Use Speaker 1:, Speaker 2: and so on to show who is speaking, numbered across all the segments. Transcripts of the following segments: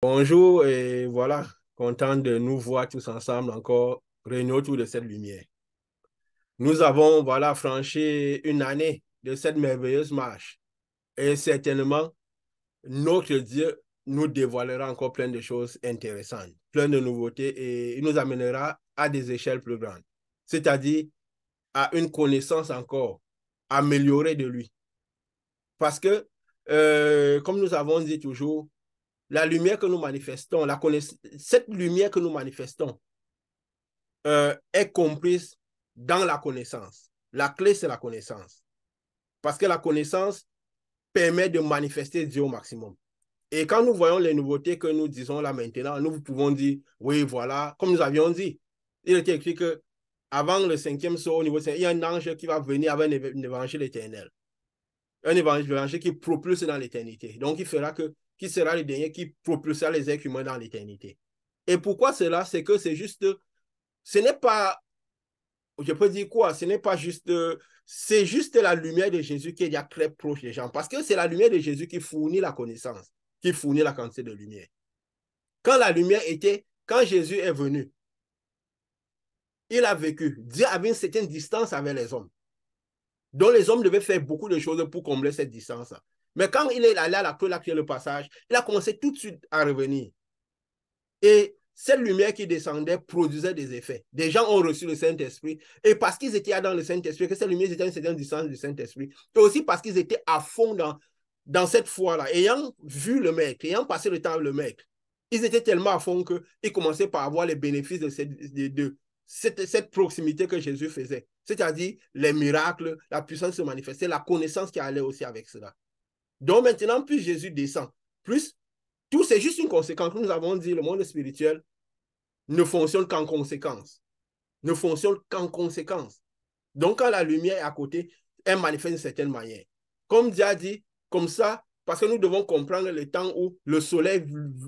Speaker 1: Bonjour et voilà, content de nous voir tous ensemble encore réunis autour de cette lumière. Nous avons voilà franchi une année de cette merveilleuse marche et certainement notre Dieu nous dévoilera encore plein de choses intéressantes, plein de nouveautés et il nous amènera à des échelles plus grandes, c'est-à-dire à une connaissance encore améliorée de lui. Parce que, comme nous avons dit toujours, la lumière que nous manifestons, cette lumière que nous manifestons est comprise dans la connaissance. La clé, c'est la connaissance. Parce que la connaissance permet de manifester Dieu au maximum. Et quand nous voyons les nouveautés que nous disons là maintenant, nous pouvons dire, oui, voilà, comme nous avions dit, il était écrit que avant le cinquième saut au niveau 5, il y a un ange qui va venir avec un évangile éternel. Un évangile qui propulse dans l'éternité. Donc, qui sera le dernier qui propulsera les êtres humains dans l'éternité. Et pourquoi cela? C'est que ce n'est pas, je peux dire quoi? Ce n'est pas juste, c'est juste la lumière de Jésus qui est déjà très proche des gens. Parce que c'est la lumière de Jésus qui fournit la connaissance, qui fournit la quantité de lumière. Quand Jésus est venu, il a vécu. Dieu avait une certaine distance avec les hommes. Donc les hommes devaient faire beaucoup de choses pour combler cette distance. Mais quand il est allé à la creux, là, le passage, il a commencé tout de suite à revenir. Et cette lumière qui descendait produisait des effets. Des gens ont reçu le Saint-Esprit. Et parce qu'ils étaient dans le Saint-Esprit, que cette lumière était à une certaine distance du Saint-Esprit, et aussi parce qu'ils étaient à fond dans cette foi-là, ayant vu le Maître, ayant passé le temps avec le Maître, ils étaient tellement à fond qu'ils commençaient par avoir les bénéfices de cette proximité que Jésus faisait. C'est-à-dire les miracles, la puissance se manifestait, la connaissance qui allait aussi avec cela. Donc maintenant, plus Jésus descend, plus tout, c'est juste une conséquence. Nous avons dit, le monde spirituel ne fonctionne qu'en conséquence. Ne fonctionne qu'en conséquence. Donc, quand la lumière est à côté, elle manifeste d'une certaine manière. Comme Dieu a dit, comme ça, parce que nous devons comprendre le temps où le soleil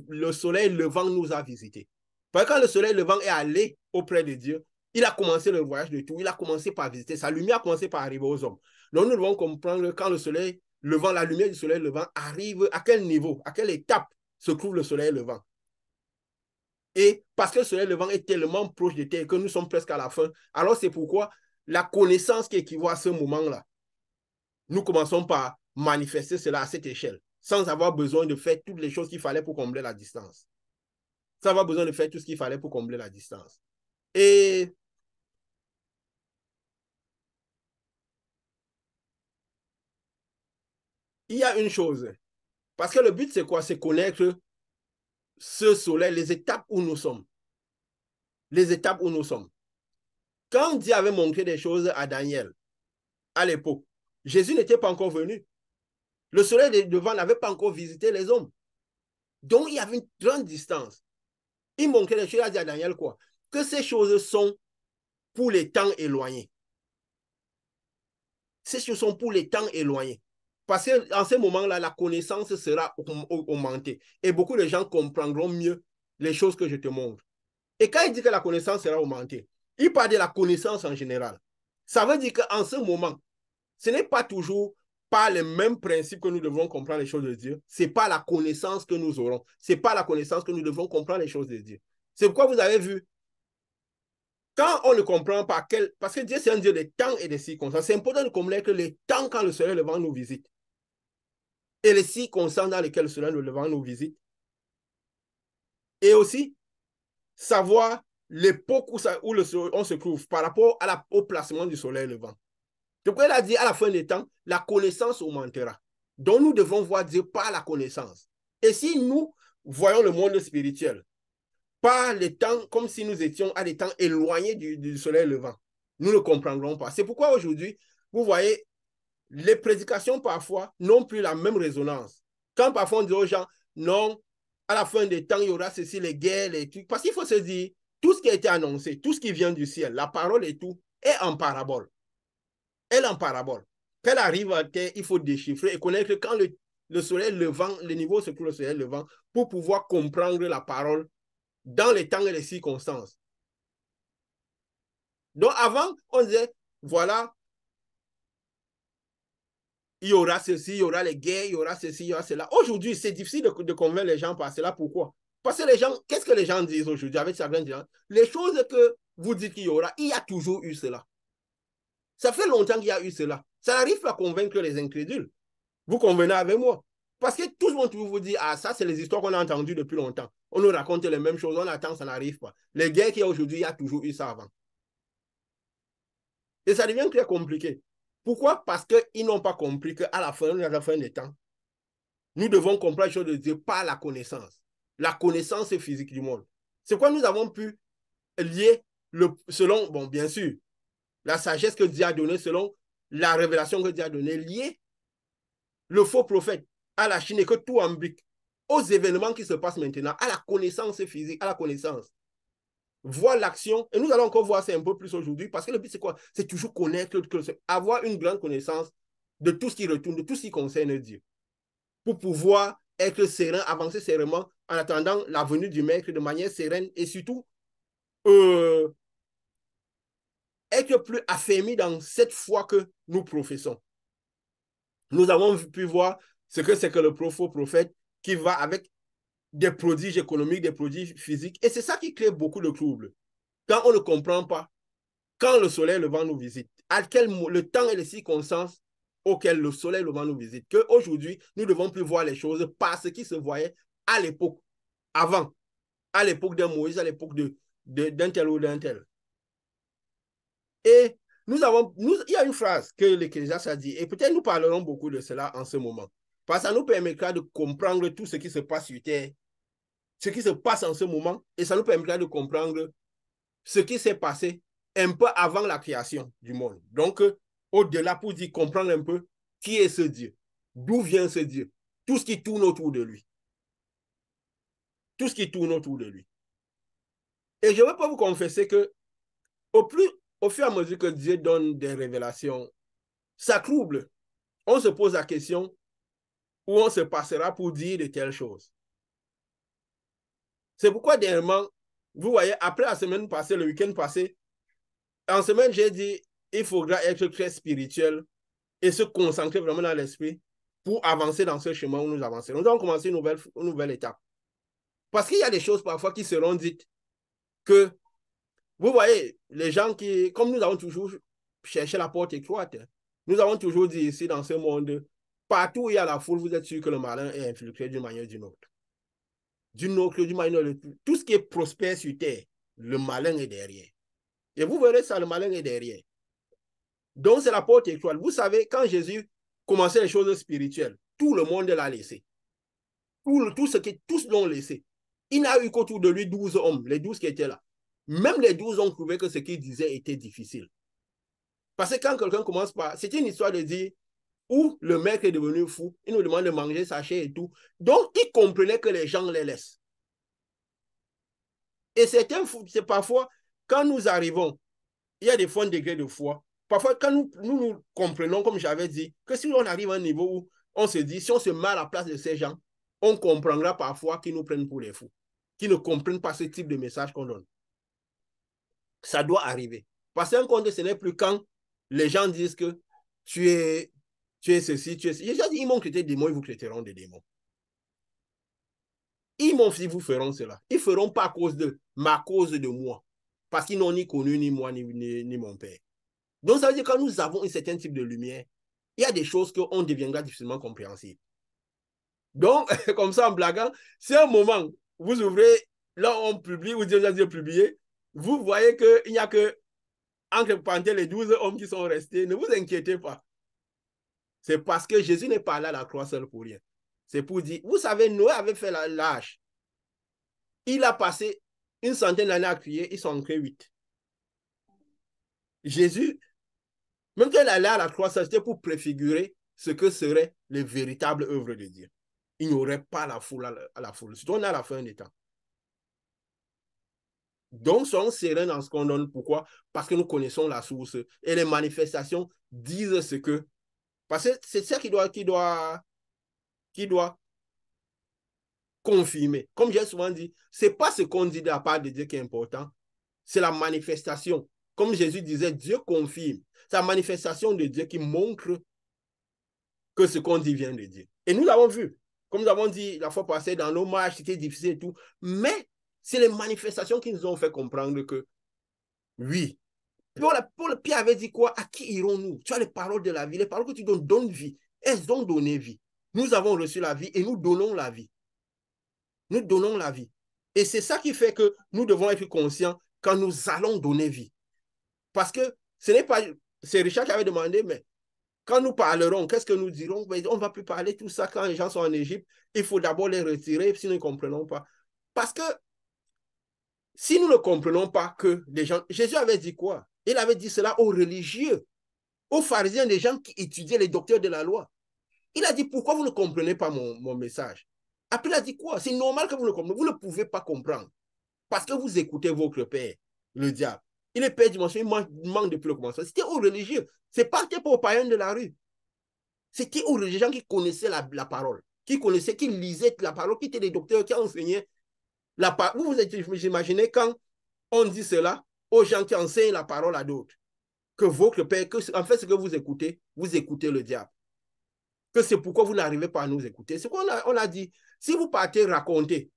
Speaker 1: levant nous a visités. Parce que quand le soleil levant est allé auprès de Dieu, il a commencé le voyage de tout. Il a commencé par visiter. Sa lumière a commencé par arriver aux hommes. Donc, nous devons comprendre quand le soleil levant, la lumière du soleil levant arrive, à quel niveau, à quelle étape se trouve le soleil levant. Et parce que le soleil levant est tellement proche de terre que nous sommes presque à la fin, alors c'est pourquoi la connaissance qui équivaut à ce moment-là, nous commençons par manifester cela à cette échelle, sans avoir besoin de faire toutes les choses qu'il fallait pour combler la distance. Sans avoir besoin de faire tout ce qu'il fallait pour combler la distance. Et il y a une chose, parce que le but c'est quoi? C'est connaître ce soleil, les étapes où nous sommes. Les étapes où nous sommes. Quand Dieu avait montré des choses à Daniel, à l'époque, Jésus n'était pas encore venu. Le soleil devant n'avait pas encore visité les hommes. Donc, il y avait une grande distance. Il montrait les choses, il a dit à Daniel quoi? Que ces choses sont pour les temps éloignés. Ces choses sont pour les temps éloignés. Parce qu'en ce moment-là, la connaissance sera augmentée. Et beaucoup de gens comprendront mieux les choses que je te montre. Et quand il dit que la connaissance sera augmentée, il parle de la connaissance en général. Ça veut dire qu'en ce moment, ce n'est pas toujours par les mêmes principes que nous devons comprendre les choses de Dieu. Ce n'est pas la connaissance que nous aurons. Ce n'est pas la connaissance que nous devons comprendre les choses de Dieu. C'est pourquoi vous avez vu, quand on ne comprend pas parce que Dieu c'est un Dieu des temps et des circonstances, c'est important de comprendre que les temps quand le soleil levant nous visite et les circonstances dans lesquelles le soleil levant nous visite, et aussi savoir l'époque où on se trouve par rapport au placement du soleil levant. Donc, il a dit à la fin des temps, la connaissance augmentera. Donc, nous devons voir Dieu par la connaissance. Et si nous voyons le monde spirituel par les temps, comme si nous étions à des temps éloignés du soleil levant, nous ne comprendrons pas. C'est pourquoi aujourd'hui, vous voyez, les prédications parfois n'ont plus la même résonance. Quand parfois on dit aux gens, non, à la fin des temps, il y aura ceci, les guerres, les trucs. Parce qu'il faut se dire, tout ce qui a été annoncé, tout ce qui vient du ciel, la parole et tout, est en parabole. Elle est en parabole. Quand elle arrive à terre, il faut déchiffrer et connaître quand le soleil levant, le niveau se trouve le soleil levant, pour pouvoir comprendre la parole dans les temps et les circonstances. Donc avant, on disait, voilà, il y aura ceci, il y aura les guerres, il y aura ceci, il y aura cela. Aujourd'hui, c'est difficile de convaincre les gens par cela. Pourquoi? Parce que les gens, qu'est-ce que les gens disent aujourd'hui avec certains gens? Les choses que vous dites qu'il y aura, il y a toujours eu cela. Ça fait longtemps qu'il y a eu cela. Ça n'arrive pas à convaincre les incrédules. Vous convenez avec moi? Parce que tout le monde vous dit, ah, ça, c'est les histoires qu'on a entendues depuis longtemps. On nous raconte les mêmes choses, on attend, ça n'arrive pas. Les guerres qu'il y a aujourd'hui, il y a toujours eu ça avant. Et ça devient très compliqué. Pourquoi? Parce qu'ils n'ont pas compris qu'à la fin des temps, nous devons comprendre les choses de Dieu par la connaissance. La connaissance physique du monde. C'est quoi nous avons pu lier, selon, bon, bien sûr, la sagesse que Dieu a donnée, selon la révélation que Dieu a donnée, lier le faux prophète à la Chine et que tout imbrique aux événements qui se passent maintenant, à la connaissance physique, à la connaissance. Voir l'action, et nous allons encore voir ça un peu plus aujourd'hui, parce que le but c'est quoi? C'est toujours connaître, avoir une grande connaissance de tout ce qui retourne, de tout ce qui concerne Dieu, pour pouvoir être serein, avancer sereinement en attendant la venue du Maître de manière sereine et surtout être plus affermi dans cette foi que nous professons. Nous avons pu voir ce que c'est que le faux prophète qui va avec des prodiges économiques, des prodiges physiques. Et c'est ça qui crée beaucoup de troubles. Quand on ne comprend pas, quand le soleil levant nous visite, le temps et les circonstances auxquelles le soleil levant nous visite, qu'aujourd'hui, nous ne devons plus voir les choses par ce qui se voyait à l'époque, avant, à l'époque de Moïse, à l'époque d'un tel ou d'un tel. Et il y a une phrase que l'Ecclésiaste a dit, et peut-être nous parlerons beaucoup de cela en ce moment, parce que ça nous permettra de comprendre tout ce qui se passe sur Terre, ce qui se passe en ce moment, et ça nous permettra de comprendre ce qui s'est passé un peu avant la création du monde. Donc, au-delà, pour dire, comprendre un peu qui est ce Dieu, d'où vient ce Dieu, tout ce qui tourne autour de lui. Tout ce qui tourne autour de lui. Et je ne vais pas vous confesser que au fur et à mesure que Dieu donne des révélations, ça trouble. On se pose la question où on se passera pour dire de telles choses. C'est pourquoi, dernièrement, vous voyez, après la semaine passée, le week-end passé, en semaine, j'ai dit, il faudra être très spirituel et se concentrer vraiment dans l'esprit pour avancer dans ce chemin où nous avançons. Nous avons commencé une nouvelle étape. Parce qu'il y a des choses parfois qui seront dites que, vous voyez, les gens qui, comme nous avons toujours cherché la porte étroite, nous avons toujours dit ici dans ce monde, partout où il y a la foule, vous êtes sûr que le malin est infiltré d'une manière ou d'une autre. D'une manière ou d'une autre. Tout ce qui est prospère sur terre, le malin est derrière. Et vous verrez ça, le malin est derrière. Donc, c'est la porte étroite. Vous savez, quand Jésus commençait les choses spirituelles, tout le monde l'a laissé. Tous l'ont laissé. Il n'a eu qu'autour de lui 12 hommes, les 12 qui étaient là. Même les 12 ont trouvé que ce qu'il disait était difficile. Parce que quand quelqu'un commence par... C'est une histoire de dire où le mec est devenu fou, il nous demande de manger sa chair et tout. Donc, il comprenait que les gens les laissent. Et c'est parfois, quand nous arrivons, il y a des fonds degrés de foi. Parfois, quand nous comprenons, comme j'avais dit, que si on arrive à un niveau où on se dit, si on se met à la place de ces gens, on comprendra parfois qu'ils nous prennent pour les fous, qu'ils ne comprennent pas ce type de message qu'on donne. Ça doit arriver. Parce qu'un compte, ce n'est plus quand les gens disent que tu es ceci, tu es ceci. J'ai dit, ils m'ont traité de démons, ils vous traiteront de démons. Ils m'ont dit, vous feront cela. Ils ne feront pas à cause de ma cause de moi. Parce qu'ils n'ont ni connu ni moi, ni mon père. Donc, ça veut dire que quand nous avons un certain type de lumière, il y a des choses qu'on deviendra difficilement compréhensibles. Donc, comme ça, en blaguant, c'est un moment, vous ouvrez, là, on publie, ou déjà publié, vous voyez qu'il n'y a que, entre parenthèses, les 12 hommes qui sont restés. Ne vous inquiétez pas. C'est parce que Jésus n'est pas là à la croix seul pour rien. C'est pour dire, vous savez, Noé avait fait l'âge. Il a passé une centaine d'années à crier, ils sont entrés 8. Jésus, même quand il allait à la croix, c'était pour préfigurer ce que serait les véritables œuvres de Dieu. Il n'y aurait pas la foule à la foule. Surtout on est à la fin des temps. Donc, soyons sereins dans ce qu'on donne. Pourquoi? Parce que nous connaissons la source. Et les manifestations disent ce que... Parce que c'est ça qui doit confirmer. Comme j'ai souvent dit, ce n'est pas ce qu'on dit de la part de Dieu qui est important. C'est la manifestation. Comme Jésus disait, Dieu confirme. C'est la manifestation de Dieu qui montre que ce qu'on dit vient de Dieu. Et nous l'avons vu. Comme nous avons dit la fois passée, dans nos marches, c'était difficile et tout. Mais c'est les manifestations qui nous ont fait comprendre que, oui, Pierre avait dit quoi? À qui irons-nous? Tu as les paroles de la vie. Les paroles que tu donnes donnent vie. Elles ont donné vie. Nous avons reçu la vie et nous donnons la vie. Nous donnons la vie. Et c'est ça qui fait que nous devons être conscients quand nous allons donner vie. Parce que ce n'est pas... C'est Richard qui avait demandé, mais quand nous parlerons, qu'est-ce que nous dirons? On ne va plus parler tout ça quand les gens sont en Égypte. Il faut d'abord les retirer, sinon ils ne comprenons pas. Parce que si nous ne comprenons pas que les gens... Jésus avait dit quoi? Il avait dit cela aux religieux, aux pharisiens, des gens qui étudiaient, les docteurs de la loi. Il a dit, pourquoi vous ne comprenez pas mon message? Après, il a dit quoi? C'est normal que vous ne compreniez. Vous ne pouvez pas comprendre. Parce que vous écoutez votre père, le diable. Il est père du mensonge, il manque depuis le commencement. C'était aux religieux. C'est pas pour aux païens de la rue. C'était aux religieux, gens qui connaissaient la parole, qui connaissaient, qui lisaient la parole, qui étaient des docteurs, qui enseignaient la parole. Vous imaginez quand on dit cela aux gens qui enseignent la parole à d'autres, que votre père, en fait, ce que vous écoutez le diable. Que c'est pourquoi vous n'arrivez pas à nous écouter. C'est qu'on a dit, si vous partez raconter,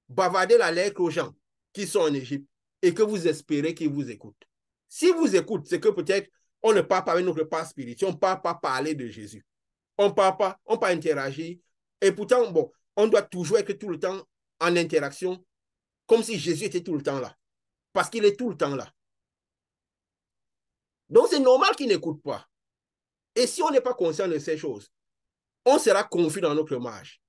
Speaker 1: bavarder la lettre aux gens qui sont en Égypte et que vous espérez qu'ils vous écoutent. Si vous écoutent, c'est que peut-être on ne parle pas avec notre part spirituelle, on ne parle pas parler de Jésus. On ne parle pas, on pas interagir. Et pourtant, bon, on doit toujours être tout le temps en interaction, comme si Jésus était tout le temps là. Parce qu'il est tout le temps là. Donc, c'est normal qu'il n'écoute pas. Et si on n'est pas conscient de ces choses, on sera confus dans notre marche.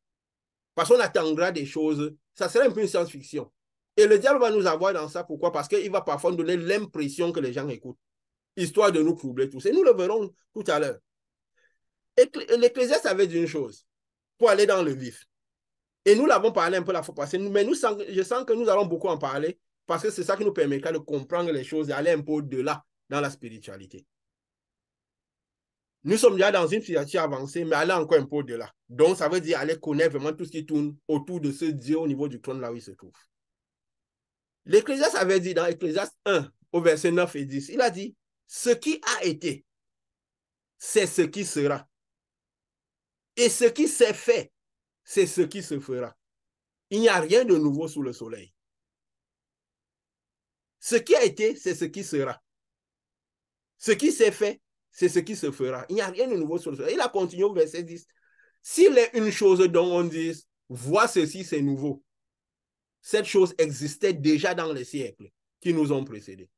Speaker 1: Parce qu'on attendra des choses, ça serait un peu une science-fiction. Et le diable va nous avoir dans ça. Pourquoi? Parce qu'il va parfois nous donner l'impression que les gens écoutent, histoire de nous troubler tous. Et nous le verrons tout à l'heure. L'Ecclésiaste avait dit une chose, pour aller dans le vif. Et nous l'avons parlé un peu la fois passée, mais je sens que nous allons beaucoup en parler, parce que c'est ça qui nous permettra de comprendre les choses et aller un peu au-delà dans la spiritualité. Nous sommes déjà dans une situation avancée, mais aller encore un peu au-delà. Donc, ça veut dire aller connaître vraiment tout ce qui tourne autour de ce Dieu au niveau du trône là où il se trouve. L'Ecclésiaste avait dit dans Ecclésiaste 1, au verset 9 et 10, il a dit, ce qui a été, c'est ce qui sera. Et ce qui s'est fait, c'est ce qui se fera. Il n'y a rien de nouveau sous le soleil. Ce qui a été, c'est ce qui sera. Ce qui s'est fait, c'est ce qui se fera. Il n'y a rien de nouveau sous le soleil. Il a continué au verset 10. S'il est une chose dont on dit, vois ceci, c'est nouveau. Cette chose existait déjà dans les siècles qui nous ont précédés.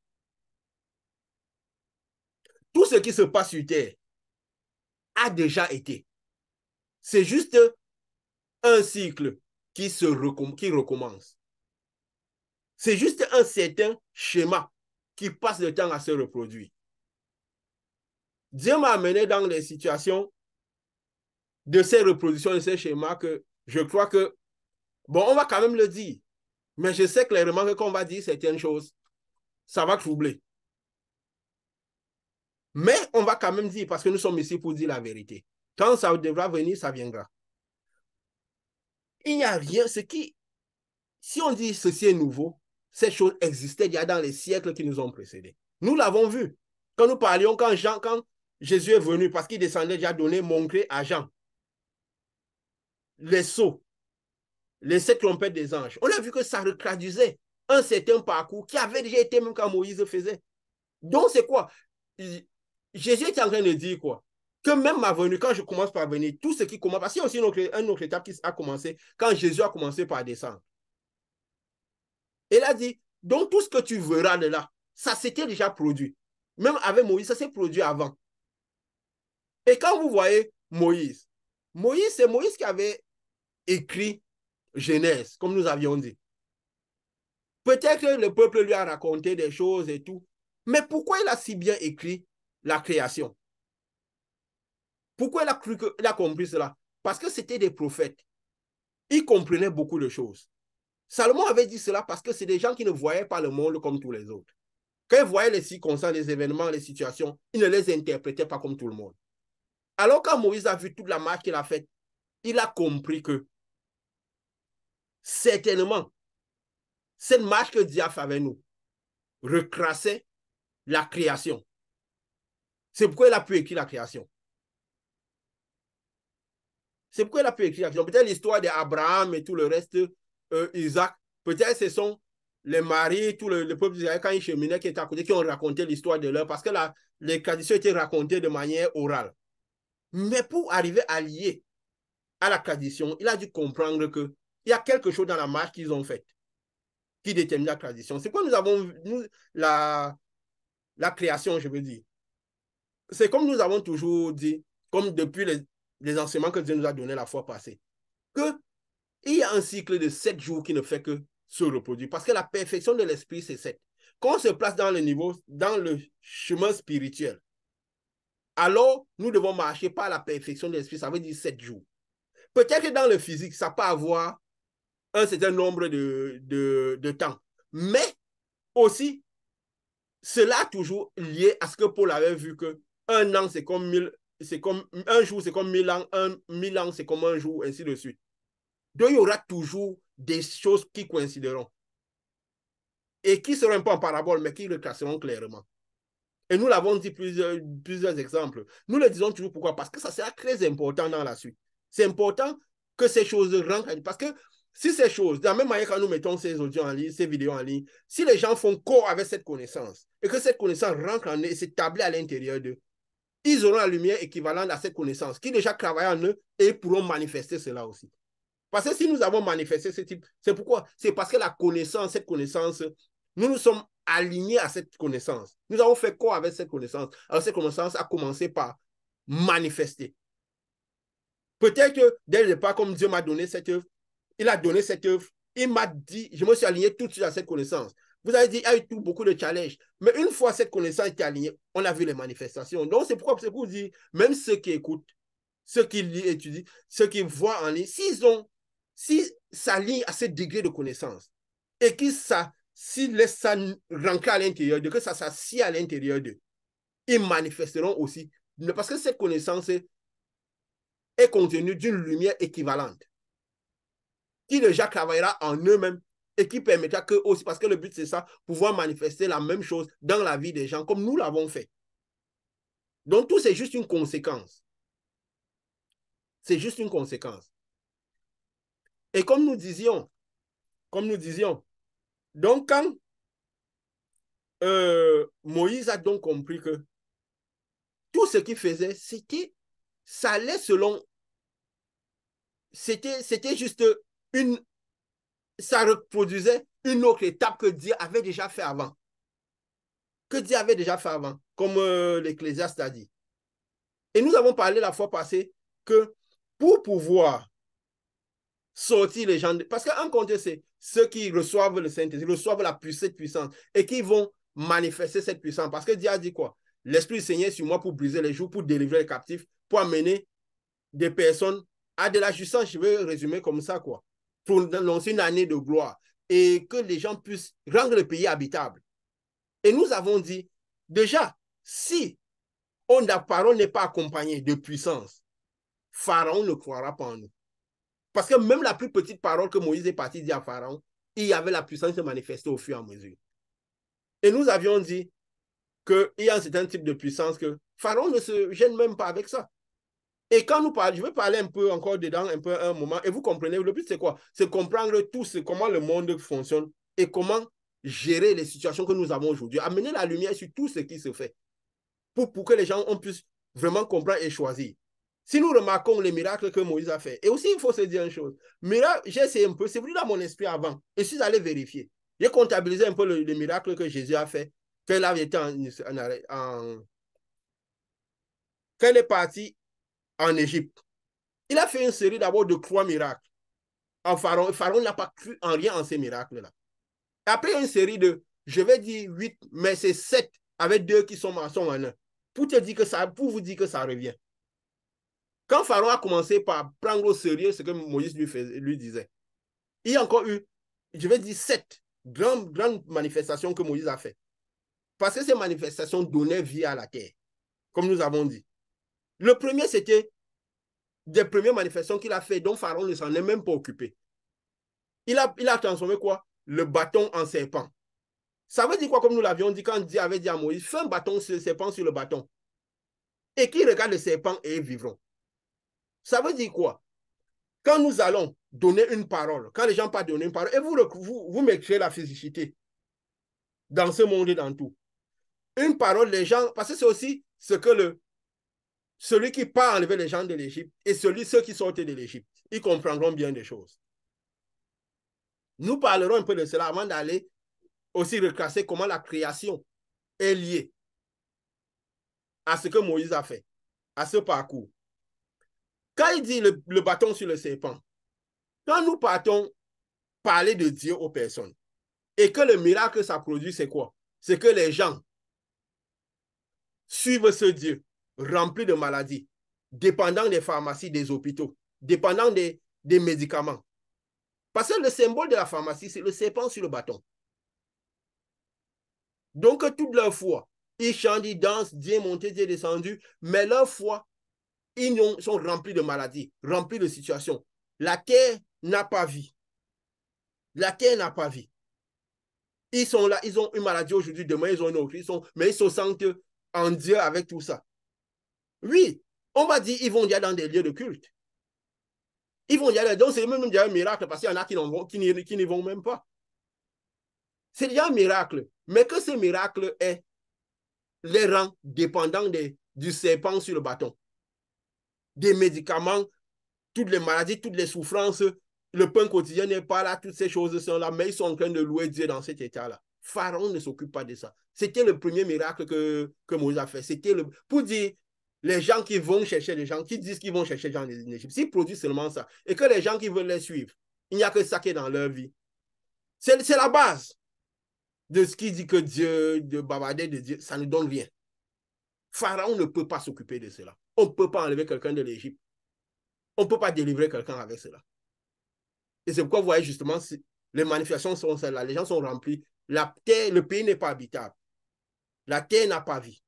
Speaker 1: Tout ce qui se passe sur Terre a déjà été. C'est juste un cycle qui recommence. C'est juste un certain schéma qui passe le temps à se reproduire. Dieu m'a amené dans les situations de ces reproductions, de ces schémas que je crois que, bon, on va quand même le dire, mais je sais clairement que quand on va dire certaines choses, ça va troubler. Mais on va quand même dire, parce que nous sommes ici pour dire la vérité. Quand ça devra venir, ça viendra. Il n'y a rien, si on dit ceci est nouveau, ces choses existaient déjà dans les siècles qui nous ont précédés. Nous l'avons vu. Quand nous parlions, quand Jésus est venu, parce qu'il descendait déjà donner, montrer à Jean les sceaux, les 7 trompettes des anges. On a vu que ça retraduisait un certain parcours qui avait déjà été même quand Moïse faisait. Donc, c'est quoi? Jésus est en train de dire quoi? Que même ma venue, quand je commence par venir, tout ce qui commence, parce qu'il y a aussi une autre étape qui a commencé quand Jésus a commencé par descendre. Il a dit, donc tout ce que tu verras de là, ça s'était déjà produit. Même avec Moïse, ça s'est produit avant. Et quand vous voyez Moïse, c'est Moïse qui avait écrit Genèse, comme nous avions dit. Peut-être que le peuple lui a raconté des choses et tout, mais pourquoi il a si bien écrit la création? Pourquoi il a compris cela? Parce que c'était des prophètes. Ils comprenaient beaucoup de choses. Salomon avait dit cela parce que c'est des gens qui ne voyaient pas le monde comme tous les autres. Quand ils voyaient les circonstances, les événements, les situations, ils ne les interprétaient pas comme tout le monde. Alors quand Moïse a vu toute la marche qu'il a faite, il a compris que certainement, cette marche que Dieu a fait avec nous recrassait la création. C'est pourquoi il a pu écrire la création. C'est pourquoi il a pu écrire l'action. Peut-être l'histoire d'Abraham et tout le reste, Isaac, peut-être ce sont les maris, tout le peuple d'Israël, quand ils cheminaient, qui étaient à côté, qui ont raconté l'histoire de leur, parce que les traditions étaient racontées de manière orale. Mais pour arriver à lier à la tradition, il a dû comprendre qu'il y a quelque chose dans la marche qu'ils ont faite qui détermine la tradition. C'est quoi nous avons la création, je veux dire. C'est comme nous avons toujours dit, comme depuis les enseignements que Dieu nous a donnés la fois passée, qu'il y a un cycle de 7 jours qui ne fait que se reproduire. Parce que la perfection de l'esprit, c'est 7. Quand on se place dans le niveau, dans le chemin spirituel, alors nous devons marcher par la perfection de l'esprit, ça veut dire 7 jours. Peut-être que dans le physique, ça peut avoir un certain nombre de temps. Mais aussi, cela toujours lié à ce que Paul avait vu que un an, c'est comme 1000, c'est comme un jour, c'est comme 1000 ans, 1000 ans, c'est comme un jour, ainsi de suite. Donc, il y aura toujours des choses qui coïncideront et qui seront un peu en parabole, mais qui le traceront clairement. Et nous l'avons dit plusieurs exemples. Nous le disons toujours pourquoi? Parce que ça sera très important dans la suite. C'est important que ces choses rentrent. Parce que si ces choses, de la même manière quand nous mettons ces audios en ligne, ces vidéos en ligne, si les gens font corps avec cette connaissance et que cette connaissance rentre en eux et s'établit à l'intérieur d'eux, ils auront la lumière équivalente à cette connaissance qui déjà travaille en eux et pourront manifester cela aussi. Parce que si nous avons manifesté ce type, c'est pourquoi? C'est parce que la connaissance, cette connaissance, nous nous sommes alignés à cette connaissance. Nous avons fait quoi avec cette connaissance? Alors cette connaissance a commencé par manifester. Peut-être que dès le départ, comme Dieu m'a donné cette œuvre, il a donné cette œuvre, il m'a dit, je me suis aligné tout de suite à cette connaissance. Vous avez dit, il y a eu beaucoup de challenges. Mais une fois cette connaissance était alignée, on a vu les manifestations. Donc c'est pourquoi c'est pour dire, même ceux qui écoutent, ceux qui lisent, étudient, ceux qui voient en ligne, s'ils s'alignent à ce degré de connaissance et s'ils laissent ça rentrer à l'intérieur d'eux, que ça s'assied à l'intérieur d'eux, ils manifesteront aussi. Parce que cette connaissance est contenue d'une lumière équivalente qui déjà travaillera en eux-mêmes et qui permettra que aussi, parce que le but c'est ça, pouvoir manifester la même chose dans la vie des gens comme nous l'avons fait. Donc tout c'est juste une conséquence. C'est juste une conséquence. Et comme nous disions, donc quand Moïse a donc compris que tout ce qu'il faisait, ça allait selon, c'était juste ça reproduisait une autre étape que Dieu avait déjà fait avant. Comme l'Ecclésiaste a dit. Et nous avons parlé la fois passée que pour pouvoir sortir les gens, parce qu'un compte, c'est ceux qui reçoivent le Saint-Esprit, reçoivent cette puissance et qui vont manifester cette puissance. Parce que Dieu a dit quoi? L'Esprit du Seigneur est sur moi pour briser les joues, pour délivrer les captifs, pour amener des personnes à de la justice. Je vais résumer comme ça, quoi. Pour lancer une année de gloire et que les gens puissent rendre le pays habitable. Et nous avons dit, déjà, si la parole n'est pas accompagnée de puissance, Pharaon ne croira pas en nous. Parce que même la plus petite parole que Moïse est parti dire à Pharaon, il y avait la puissance de manifester au fur et à mesure. Et nous avions dit qu'il y a un certain type de puissance que Pharaon ne se gêne même pas avec ça. Et quand nous parlons, je vais parler un peu encore dedans, un moment, et vous comprenez, le but c'est quoi? C'est comprendre comment le monde fonctionne et comment gérer les situations que nous avons aujourd'hui. Amener la lumière sur tout ce qui se fait pour que les gens puissent vraiment comprendre et choisir. Si nous remarquons les miracles que Moïse a fait, et aussi il faut se dire une chose, j'ai essayé un peu, c'est venu dans mon esprit avant, et je suis allé vérifier. J'ai comptabilisé un peu les miracles que Jésus a fait, qu'elle est partie en Égypte. Il a fait une série d'abord de 3 miracles en Pharaon. Pharaon n'a pas cru en rien en ces miracles-là. Après une série de, je vais dire 8, mais c'est 7 avec 2 qui sont en un. Pour vous dire que ça revient. Quand Pharaon a commencé par prendre au sérieux ce que Moïse lui disait, il y a encore eu, je vais dire 7 grandes manifestations que Moïse a fait. Parce que ces manifestations donnaient vie à la terre, comme nous avons dit. Le premier, c'était des premières manifestations qu'il a fait, dont Pharaon ne s'en est même pas occupé. Il a transformé quoi? Le bâton en serpent. Ça veut dire quoi, comme nous l'avions dit, quand Dieu avait dit à Moïse, fais un bâton serpent sur le bâton. Et qui regarde le serpent et vivront. Ça veut dire quoi? quand nous allons donner une parole, quand les gens parlent donner une parole, et vous mettrez la physicité dans ce monde et dans tout. Une parole, les gens, parce que c'est aussi ce que celui qui part enlever les gens de l'Égypte et ceux qui sortent de l'Égypte, ils comprendront bien des choses. Nous parlerons un peu de cela avant d'aller aussi reclasser comment la création est liée à ce que Moïse a fait, à ce parcours. Quand il dit le bâton sur le serpent, quand nous partons parler de Dieu aux personnes et que le miracle ça produit, c'est quoi? C'est que les gens suivent ce Dieu rempli de maladies, dépendant des pharmacies, des hôpitaux, dépendant des médicaments. Parce que le symbole de la pharmacie, c'est le serpent sur le bâton. Donc, toute leur foi, ils chantent, ils dansent, Dieu est monté, Dieu est descendu, mais leur foi, ils sont remplis de maladies, remplis de situations. La terre n'a pas vie. La terre n'a pas vie. Ils sont là, ils ont une maladie aujourd'hui, demain ils ont une autre, mais ils se sentent en Dieu avec tout ça. Oui, on va dire ils vont dire dans des lieux de culte. Ils vont dire, donc c'est même déjà un miracle parce qu'il y en a qui n'y vont même pas. C'est déjà un miracle, mais que ce miracle les rend dépendants du serpent sur le bâton, des médicaments, toutes les maladies, toutes les souffrances, le pain quotidien n'est pas là, toutes ces choses sont là, mais ils sont en train de louer Dieu dans cet état-là. Pharaon ne s'occupe pas de ça. C'était le premier miracle que Moïse a fait. C'était pour dire, les gens qui vont chercher les gens, qui disent qu'ils vont chercher les gens en Égypte, s'ils produisent seulement ça, et que les gens qui veulent les suivre, il n'y a que ça qui est dans leur vie. C'est la base de ce qui dit que Dieu, de bavarder de Dieu, ça ne donne rien. Pharaon ne peut pas s'occuper de cela. On ne peut pas enlever quelqu'un de l'Égypte. On ne peut pas délivrer quelqu'un avec cela. Et c'est pourquoi vous voyez justement, les manifestations sont celles-là. Les gens sont remplis. La terre, le pays n'est pas habitable. La terre n'a pas vie.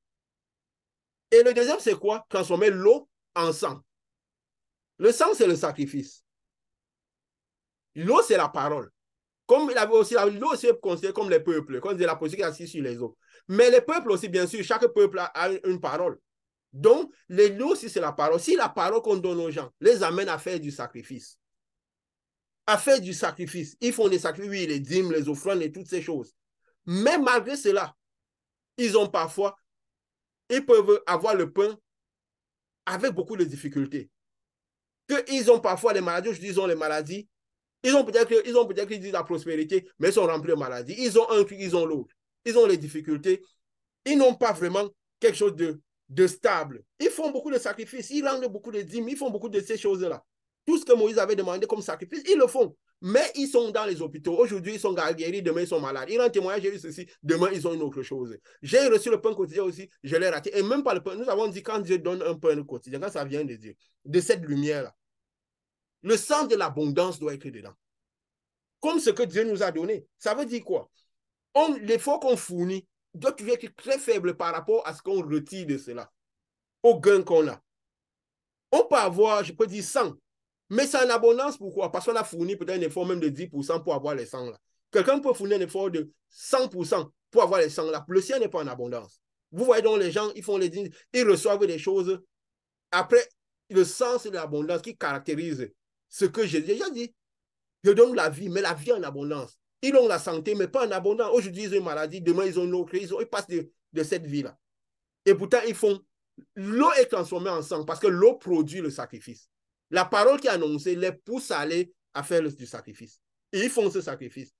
Speaker 1: Et le deuxième, c'est quoi? Transformer l'eau en sang. Le sang, c'est le sacrifice. L'eau, c'est la parole. Comme il avait aussi, l'eau aussi est considérée comme les peuples, comme la politique est assise sur les eaux. Mais les peuples aussi, bien sûr, chaque peuple a une parole. Donc, l'eau aussi, c'est la parole. Si la parole qu'on donne aux gens les amène à faire du sacrifice, ils font des sacrifices, oui, les dîmes, les offrandes et toutes ces choses. Mais malgré cela, ils peuvent avoir le pain avec beaucoup de difficultés. Ils ont parfois des maladies, aujourd'hui, ils ont les maladies. Ils ont peut-être qu'ils disent la prospérité, mais ils sont remplis de maladies. Ils ont un truc, ils ont l'autre. Ils ont les difficultés. Ils n'ont pas vraiment quelque chose de stable. Ils font beaucoup de sacrifices, ils rendent beaucoup de dîmes, ils font beaucoup de ces choses-là. Tout ce que Moïse avait demandé comme sacrifice, ils le font. Mais ils sont dans les hôpitaux. Aujourd'hui, ils sont guéris, demain, ils sont malades. Ils rendent témoignage, j'ai eu ceci, demain, ils ont une autre chose. J'ai reçu le pain quotidien aussi, je l'ai raté. Et même pas le pain. Nous avons dit quand Dieu donne un pain quotidien, quand ça vient de Dieu, de cette lumière-là, le sang de l'abondance doit être dedans. Comme ce que Dieu nous a donné. Ça veut dire quoi? L'effort qu'on fournit doit toujours être très faible par rapport à ce qu'on retire de cela, au gain qu'on a. On peut avoir, je peux dire 100, mais c'est en abondance. Pourquoi? Parce qu'on a fourni peut-être un effort même de 10% pour avoir les 100 là. Quelqu'un peut fournir un effort de 100% pour avoir les 100 là. Le sien n'est pas en abondance. Vous voyez donc les gens, ils font les dîmes, ils reçoivent des choses. Après, le sens de l'abondance qui caractérise ce que j'ai déjà dit. Je donne la vie, mais la vie en abondance. Ils ont la santé, mais pas en abondance. Aujourd'hui, ils ont une maladie, demain, ils ont une autre. Ils passent de cette vie-là. Et pourtant, l'eau est transformée en sang parce que l'eau produit le sacrifice. La parole qui est annoncée les pousse à aller à faire du sacrifice. Et ils font ce sacrifice.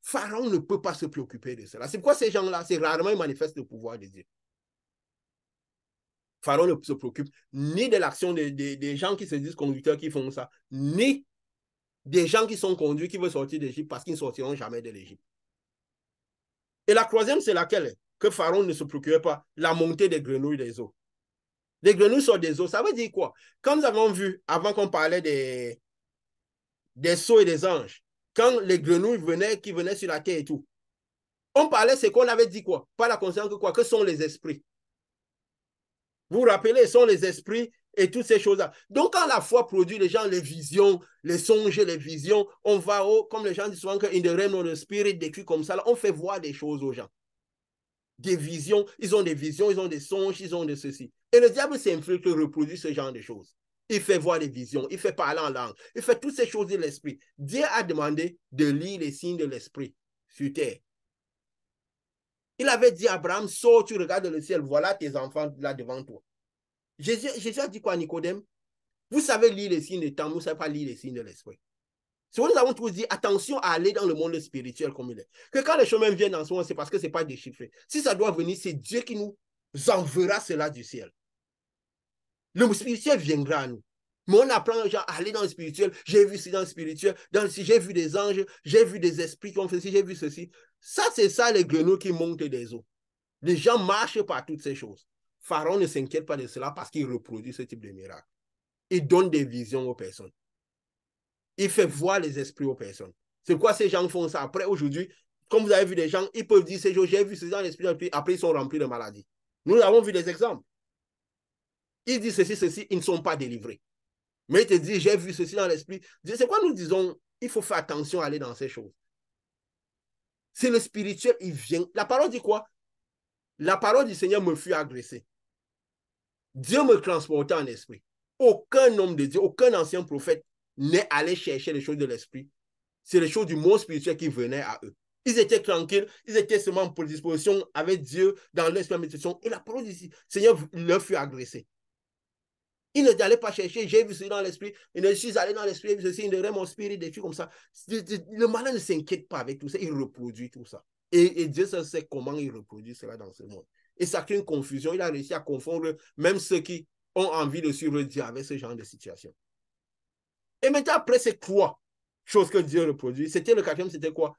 Speaker 1: Pharaon ne peut pas se préoccuper de cela. C'est pourquoi ces gens-là, c'est rarement ils manifestent le pouvoir de Dieu. Pharaon ne se préoccupe ni de l'action des gens qui se disent conducteurs qui font ça, ni des gens qui sont conduits, qui veulent sortir d'Égypte parce qu'ils ne sortiront jamais de l'Égypte. Et la troisième, c'est laquelle? Que Pharaon ne se préoccupait pas, la montée des grenouilles des eaux. Les grenouilles sortent des eaux, ça veut dire quoi? Quand nous avons vu, avant qu'on parlait des sceaux et des anges, quand les grenouilles qui venaient sur la terre et tout, on parlait, c'est qu'on avait dit quoi? Pas la conscience que quoi? Que sont les esprits. Vous vous rappelez, ce sont les esprits et toutes ces choses-là. Donc, quand la foi produit les gens, les visions, les songes, les visions, on va, comme les gens disent souvent, que in the realm of the spirit, décrit comme ça, là, on fait voir des choses aux gens. Des visions, ils ont des songes, ils ont de ceci. Et le diable s'infiltre, reproduit ce genre de choses. Il fait voir des visions, il fait parler en langue, il fait toutes ces choses de l'esprit. Dieu a demandé de lire les signes de l'esprit sur terre. Il avait dit à Abraham, sors, tu regardes le ciel, voilà tes enfants là devant toi. Jésus a dit quoi à Nicodème? Vous savez lire les signes de temps, vous ne savez pas lire les signes de l'esprit. C'est pourquoi nous avons tous dit, attention à aller dans le monde spirituel comme il est. Que quand les chemins viennent en ce moment, c'est parce que ce n'est pas déchiffré. Si ça doit venir, c'est Dieu qui nous enverra cela du ciel. Le spirituel viendra à nous. Mais on apprend aux gens à aller dans le spirituel. J'ai vu ça dans le spirituel. J'ai vu des anges, j'ai vu des esprits qui ont fait ceci, j'ai vu ceci. Ça, c'est ça les grenouilles qui montent des eaux. Les gens marchent par toutes ces choses. Pharaon ne s'inquiète pas de cela parce qu'il reproduit ce type de miracle. Il donne des visions aux personnes. Il fait voir les esprits aux personnes. C'est quoi ces gens font ça? Après, aujourd'hui, comme vous avez vu des gens, ils peuvent dire ces jours, j'ai vu ceci dans l'esprit, après ils sont remplis de maladies. Nous avons vu des exemples. Ils disent ceci, ils ne sont pas délivrés. Mais ils te disent, j'ai vu ceci dans l'esprit. C'est quoi nous disons? Il faut faire attention à aller dans ces choses. C'est le spirituel, il vient. La parole dit quoi? La parole du Seigneur me fut agressée. Dieu me transportait en esprit. Aucun homme de Dieu, aucun ancien prophète n'est allé chercher les choses de l'esprit. C'est les choses du monde spirituel qui venaient à eux. Ils étaient tranquilles, ils étaient seulement en disposition avec Dieu dans l'esprit de méditation. Et la parole du Seigneur leur fut agressée. Ils n'allaient pas chercher, j'ai vu ceci dans l'esprit, je suis allé dans l'esprit, ceci, il donnerait mon spirit, des trucs comme ça. Le malin ne s'inquiète pas avec tout ça, il reproduit tout ça. Et Dieu sait comment il reproduit cela dans ce monde. Et ça crée une confusion. Il a réussi à confondre même ceux qui ont envie de suivre Dieu avec ce genre de situation. Et maintenant, après ces trois choses que Dieu reproduit, c'était le quatrième, c'était quoi?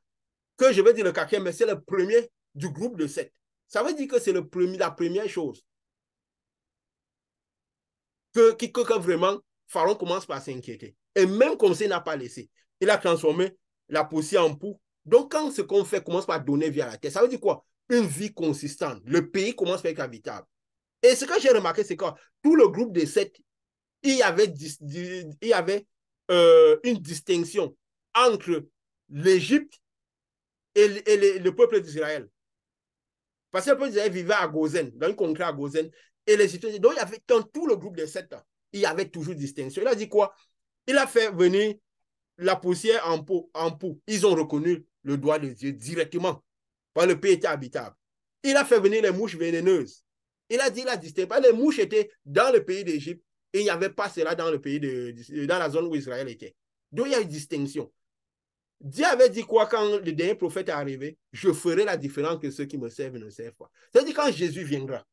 Speaker 1: Que je vais dire le quatrième, mais c'est le premier du groupe de 7. Ça veut dire que c'est la première chose. Que vraiment, Pharaon commence par s'inquiéter. Et même comme ça, il n'a pas laissé. Il a transformé la poussière en poux. Donc, quand ce qu'on fait commence par donner vie à la terre, ça veut dire quoi? Une vie consistante. Le pays commence par être habitable. Et ce que j'ai remarqué, c'est que tout le groupe des 7, il y avait une distinction entre l'Égypte et le peuple d'Israël. Parce que le peuple d'Israël vivait à Gozen, dans une contrée à Gozen. Et les Égyptiens, donc il y avait dans tout le groupe des 7, il y avait toujours distinction. Il a dit quoi? Il a fait venir la poussière en poux. Ils ont reconnu le doigt de Dieu directement. Parce que le pays était habitable. Il a fait venir les mouches vénéneuses. Il a dit la distinction. Les mouches étaient dans le pays d'Égypte et il n'y avait pas cela dans le pays dans la zone où Israël était. Donc il y a une distinction. Dieu avait dit quoi quand le dernier prophète est arrivé? Je ferai la différence que ceux qui me servent ne servent pas. C'est-à-dire quand Jésus viendra.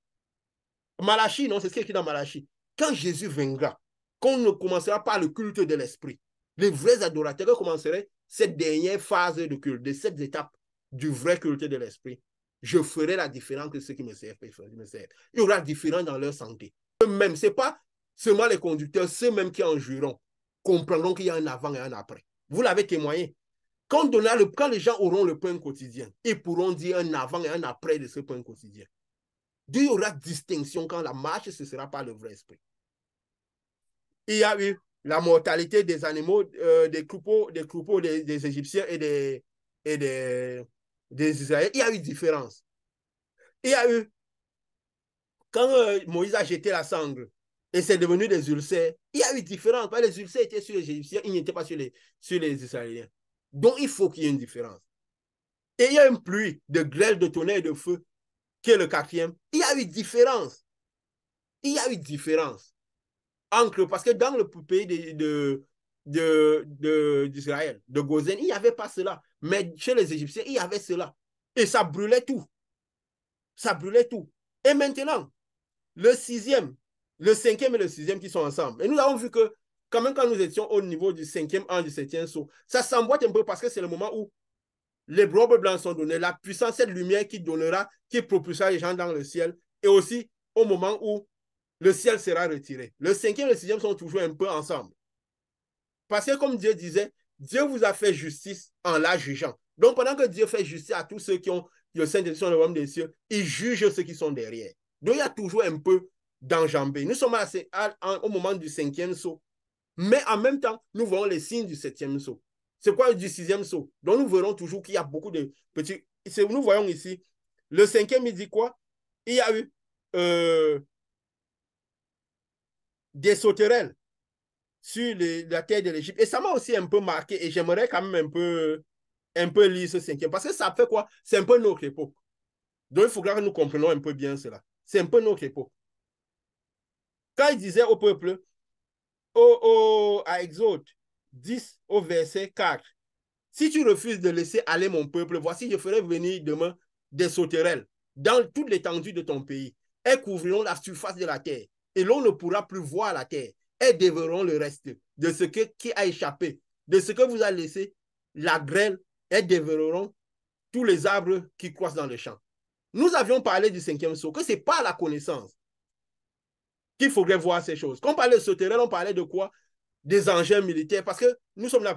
Speaker 1: Malachie, non, c'est ce qui est écrit dans Malachie. Quand Jésus viendra, qu'on ne commencera pas le culte de l'esprit, les vrais adorateurs commenceraient cette dernière phase de culte, de cette étape du vrai culte de l'esprit. Je ferai la différence que ceux qui me servent. Il y aura la différence dans leur santé. Eux-mêmes, ce n'est pas seulement les conducteurs, ceux-mêmes qui en jureront, comprendront qu'il y a un avant et un après. Vous l'avez témoigné. Quand les gens auront le pain quotidien, ils pourront dire un avant et un après de ce pain quotidien. Il y aura distinction quand la marche, ce ne sera pas le vrai esprit. Il y a eu la mortalité des animaux, des troupeaux des Égyptiens et des Israéliens. Il y a eu différence. Il y a eu, quand Moïse a jeté la cendre et c'est devenu des ulcères, il y a eu différence. Les ulcères étaient sur les Égyptiens, ils n'étaient pas sur les Israéliens. Donc, il faut qu'il y ait une différence. Et il y a une pluie de grêle, de tonnerre et de feu, qui est le quatrième. Il y a eu différence. Il y a eu différence. Parce que dans le pays d'Israël, de Gozen, il n'y avait pas cela. Mais chez les Égyptiens, il y avait cela. Et ça brûlait tout. Ça brûlait tout. Et maintenant, le sixième, le cinquième et le sixième qui sont ensemble. Et nous avons vu que, quand même, quand nous étions au niveau du cinquième an du septième saut, ça s'emboîte un peu parce que c'est le moment où les robes blancs sont donnés, la puissance, cette lumière qui donnera, qui propulsera les gens dans le ciel, et aussi au moment où le ciel sera retiré. Le cinquième et le sixième sont toujours un peu ensemble. Parce que comme Dieu disait, Dieu vous a fait justice en la jugeant. Donc pendant que Dieu fait justice à tous ceux qui ont le Saint-Esprit dans le royaume des cieux, il juge ceux qui sont derrière. Donc il y a toujours un peu d'enjambé. Nous sommes au moment du cinquième saut, mais en même temps, nous voyons les signes du septième saut. C'est quoi du sixième saut? Donc nous verrons toujours qu'il y a beaucoup de petits... Nous voyons ici, le cinquième, il dit quoi? Il y a eu des sauterelles. sur la terre de l'Égypte. Et ça m'a aussi un peu marqué et j'aimerais quand même un peu lire ce cinquième. Parce que ça fait quoi? C'est un peu notre époque. Donc, il faudra que nous comprenions un peu bien cela. C'est un peu notre époque. Quand il disait au peuple, à Exode 10, au verset 4, si tu refuses de laisser aller mon peuple, voici, je ferai venir demain des sauterelles dans toute l'étendue de ton pays. Elles couvriront la surface de la terre et l'on ne pourra plus voir la terre. Elles dévoreront le reste de ce qui a échappé, de ce que vous a laissé la grêle. Elles dévoreront tous les arbres qui croissent dans le champ. Nous avions parlé du cinquième sceau, que ce n'est pas la connaissance qu'il faudrait voir ces choses. Quand on parlait de sauterelles, on parlait de quoi? Des engins militaires, parce que nous sommes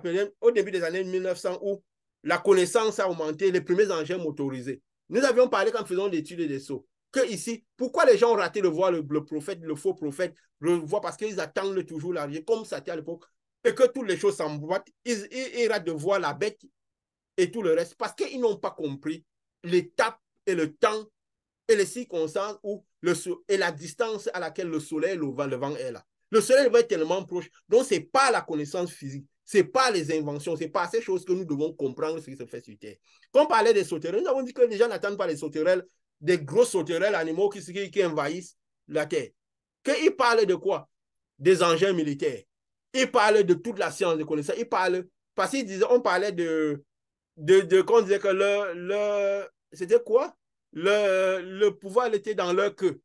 Speaker 1: au début des années 1900 où la connaissance a augmenté, les premiers engins motorisés. Nous avions parlé quand nous faisons l'étude des sceaux, que ici, pourquoi les gens ont raté de voir le prophète, le faux prophète, le voir parce qu'ils attendent toujours l'arrivée, comme ça était à l'époque, et que toutes les choses s'emboîtent, ils ratent de voir la bête et tout le reste, parce qu'ils n'ont pas compris l'étape et le temps et les circonstances où et la distance à laquelle le soleil et le vent est là. Le soleil va être tellement proche, donc ce n'est pas la connaissance physique, ce n'est pas les inventions, ce n'est pas ces choses que nous devons comprendre ce qui se fait sur Terre. Quand on parlait des sauterelles, nous avons dit que les gens n'attendent pas les sauterelles, des gros sauterelles animaux qui envahissent la Terre. Qu'ils parlent de quoi? Des engins militaires. Ils parlent de toute la science de connaissance. Ils parlent, parce qu'on parlait qu'on disait que c'était quoi? Le pouvoir était dans leur queue